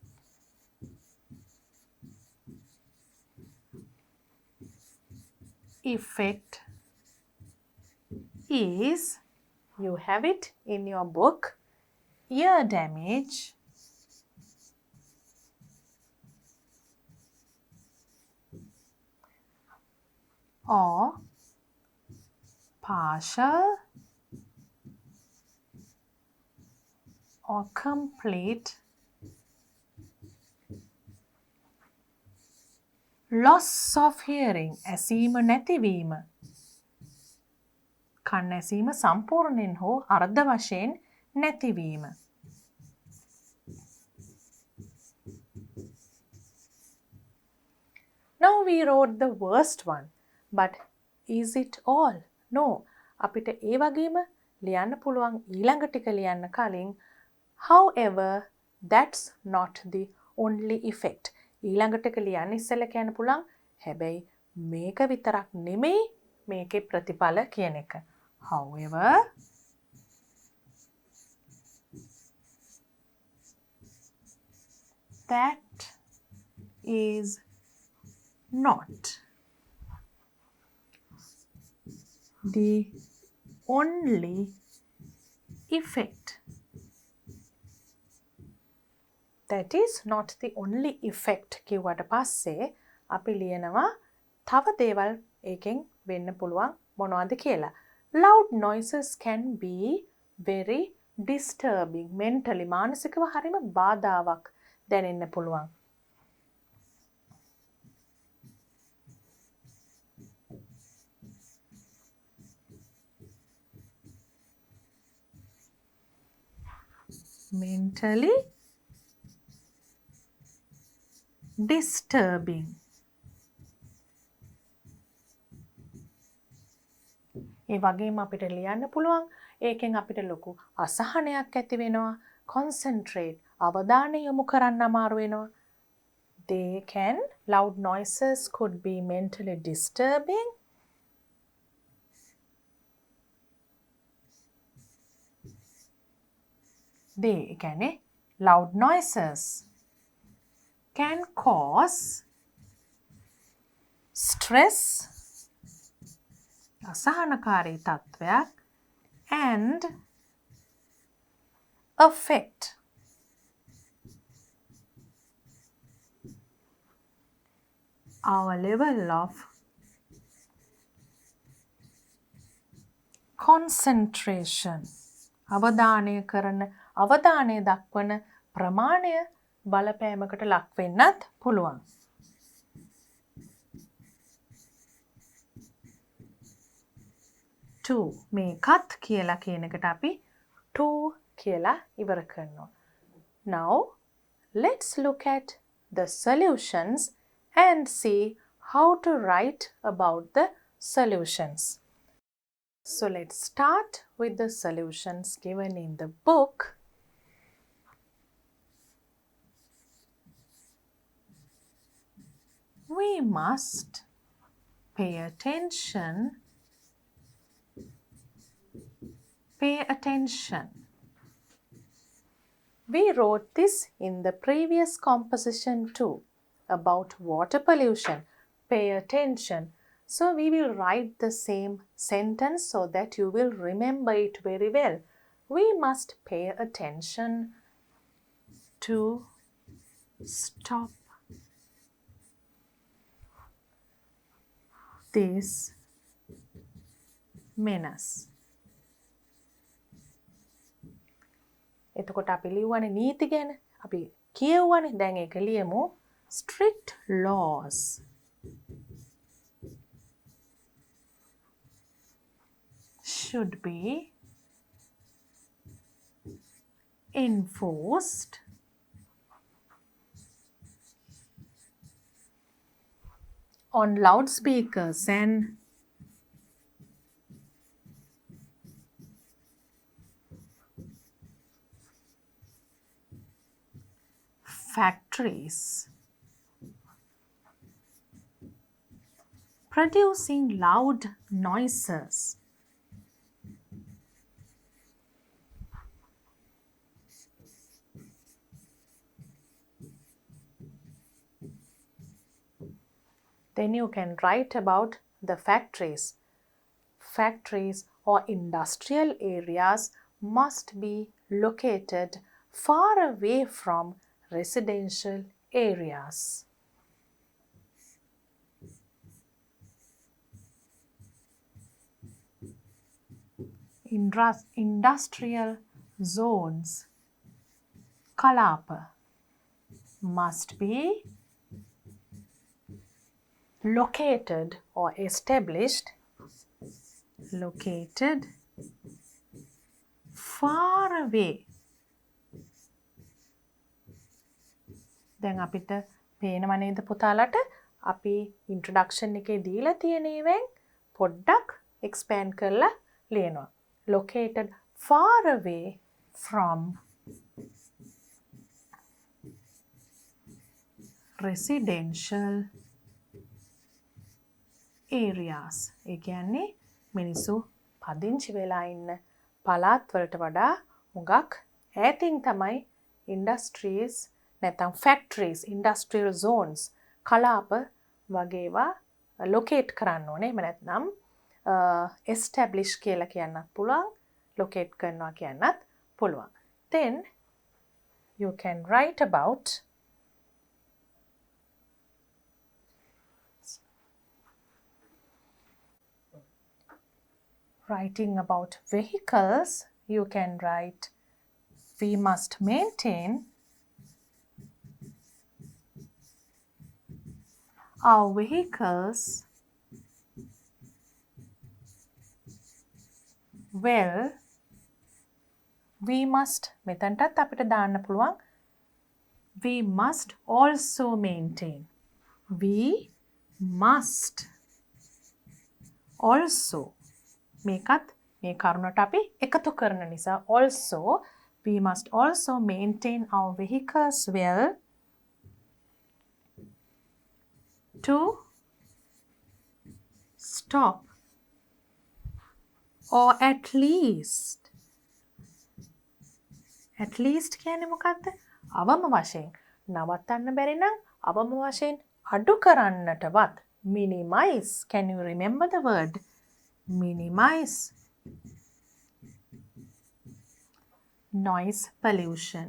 effect is, you have it in your book, ear damage or partial or complete loss of hearing, ඇසීම නැතිවීම. කන් ඇසීම සම්පූර්ණයෙන් හෝ අර්ධ වශයෙන් නැතිවීම. Now we wrote the worst one, but is it all? No. අපිට ඒ වගේම ලියන්න පුළුවන් ඊළඟ ටික ලියන්න කලින්, however, that's not the only effect. ඊළඟට එක ලියන්න ඉස්සෙල්ලා කියන්න පුළුවන් හැබැයි මේක විතරක් නෙමෙයි මේකේ ප්‍රතිඵල කියන එක. However, that is not the only effect. That is not the only effect කිව්වට පස්සේ අපි ලියනවා තව දේවල් ඒකෙන් වෙන්න පුළුවන් මොනවද කියලා. Loud noises can be very disturbing mentally. මානසිකව හරිම බාධාවක් දැනෙන්න පුළුවන්. mentally disturbing. ඒ වගේම අපිට ලියන්න පුළුවන් ඒකෙන් අපිට ලොකු අසහනයක් ඇති වෙනවා. concentrate අවධානය යොමු කරන්න අමාරු වෙනවා. loud noises could be mentally disturbing. කියන්නේ loud noises can cause stress අසහනකාරී තත්ත්වයක් and affect our level of concentration. අවධානය දක්වන ප්‍රමාණය බලපෑමකට ලක් වෙන්නත් පුළුවන්. to මේකත් කියලා කියන එකට අපි to කියලා ඉවර කරනවා. Now let's look at the solutions and see how to write about the solutions. So let's start with the solutions given in the book. We must pay attention. Pay attention. We wrote this in the previous composition too about water pollution. Pay attention. So we will write the same sentence so that you will remember it very well. We must pay attention to stop this menace. එතකොට අපි ලියුවනේ නීති ගැන. අපි කියවුවනේ. දැන් ඒක ලියමු. Strict laws should be enforced on loudspeakers and factories producing loud noises. Then you can write about the factories. Factories or industrial areas must be located far away from residential areas. Industrial zones, kalapa, must be located or established far away. දැන් අපිට පේනව නේද පුතාලට අපි introduction එකේ දීලා තියෙන ඒවෙන් පොඩ්ඩක් expand කරලා ලියනවා. Located far away from residential areas. ඒ කියන්නේ මිනිස්සු පදිංචි වෙලා ඉන්න පළාත් වලට වඩා හුඟක් ඈතින් තමයි industries නැත්නම් factories, industrial zones, කලාප වගේවා locate කරන්න ඕනේ. එහෙම නැත්නම් establish කියලා කියන්නත් පුළුවන්, locate කරනවා කියන්නත් පුළුවන්. Then you can write about writing about vehicles. You can write we must maintain our vehicles well we must මෙතනටත් අපිට දාන්න පුළුවන් we must also maintain. We must also මේකත් මේ කරුණට අපි එකතු කරන නිසා also we must also maintain our vehicles well to stop or at least කියන්නේ මොකක්ද? අවම වශයෙන් නවත්තන්න බැරි නම් අවම වශයෙන් අඩු කරන්නටවත් minimize. Can you remember the word minimize noise pollution?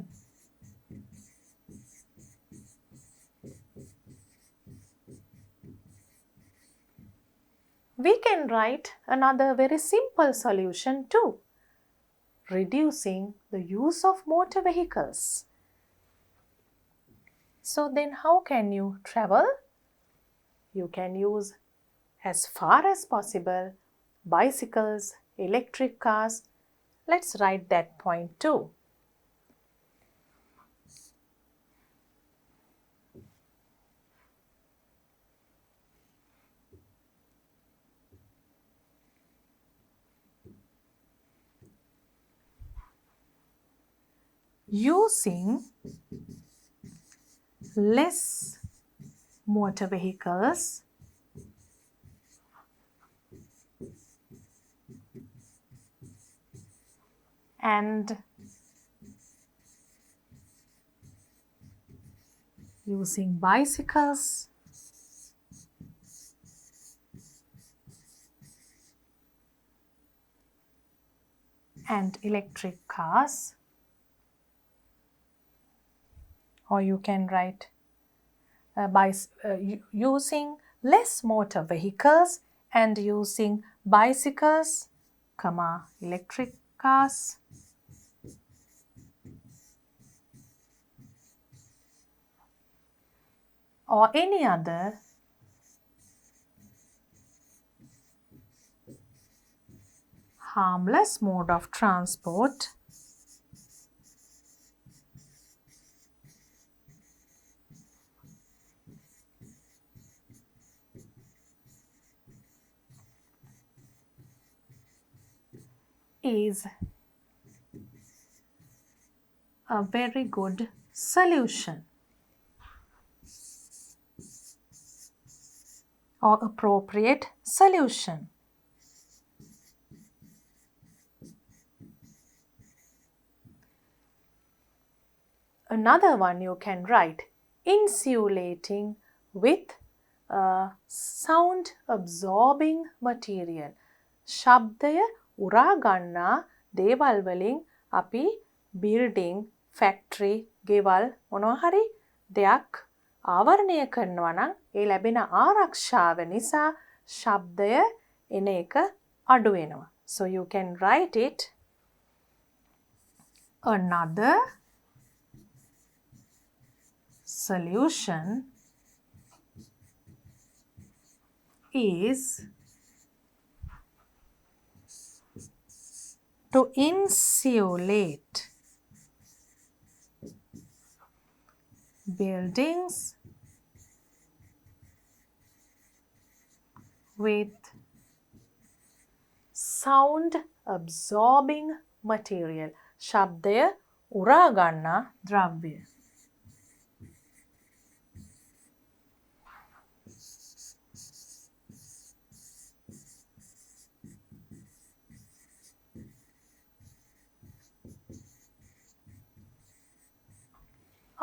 We can write another very simple solution too. Reducing the use of motor vehicles. So then how can you travel? You can use as far as possible bicycles, electric cars. Let's write that point too. Using less motor vehicles and using bicycles and electric cars. Or you can write using less motor vehicles and using bicycles, electric cars. Or any other harmless mode of transport is a very good solution or appropriate solution. Another one you can write insulating with a sound absorbing material. ශබ්දය උරා ගන්නා දේවල් වලින් අපි building, factory, ගෙවල් මොනවා හරි දෙයක් ආවරණය කරනවා නම් ඒ ලැබෙන ආරක්ෂාව නිසා ශබ්දය එන එක අඩු වෙනවා. So you can write it another solution is to insulate buildings with sound absorbing material. ශබ්දය උරා ගන්නා ද්‍රව්‍ය.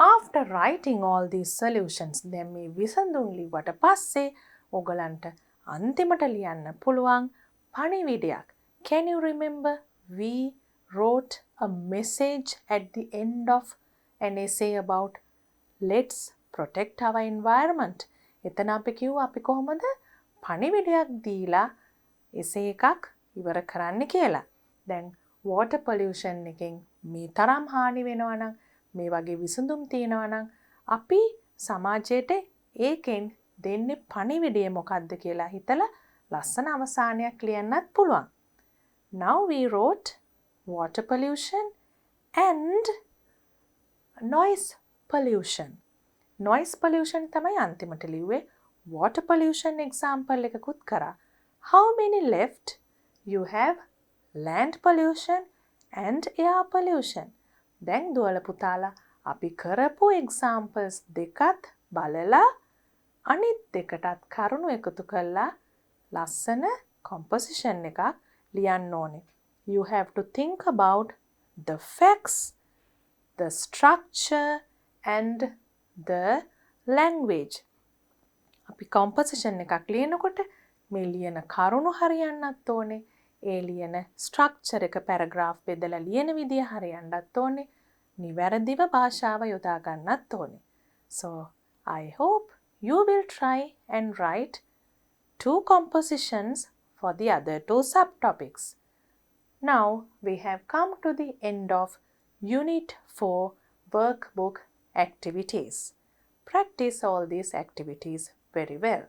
After writing all these solutions, then මේ විසඳුම් ලිව්වට පස්සේ ඔයගලන්ට අන්තිමට ලියන්න පුළුවන් පණිවිඩයක්. Can you remember we wrote a message at the end of an essay about let's protect our environment. එතන අපි කිව්වා අපි කොහොමද පණිවිඩයක් දීලා essay එකක් ඉවර කරන්න කියලා. දැන් water pollution එකෙන් මේ තරම් හානි වෙනවා නම් මේ වගේ විසඳුම් තියෙනවා නම් අපි සමාජයට ඒකෙන් දෙන්නේ පණිවිඩය මොකක්ද කියලා හිතලා ලස්සන අවසානයක් ලියන්නත් පුළුවන්. Now we wrote water pollution and noise pollution. Noise pollution තමයි අන්තිමට ලිව්වේ. Water pollution example එකකුත් කරා. How many left? You have land pollution and air pollution. දැන් දුවල පුතාලා අපි කරපු examples දෙකත් බලලා අනිත් දෙකටත් කරුණු එකතු කරලා ලස්සන composition එකක් ලියන්න ඕනේ. You have to think about the facts, the structure and the language. අපි composition එකක් ලියනකොට මේ ලියන කරුණු හරියන්නත් ඕනේ. ඒ ලියන structure එක paragraph බෙදලා ලියන විදිය හරියන්නත් ඕනේ. නිවැරදිව භාෂාව යොදා ගන්නත් ඕනේ. So I hope you will try and write 2 compositions for the other 2 subtopics. Now we have come to the end of Unit 4 workbook activities. Practice all these activities very well.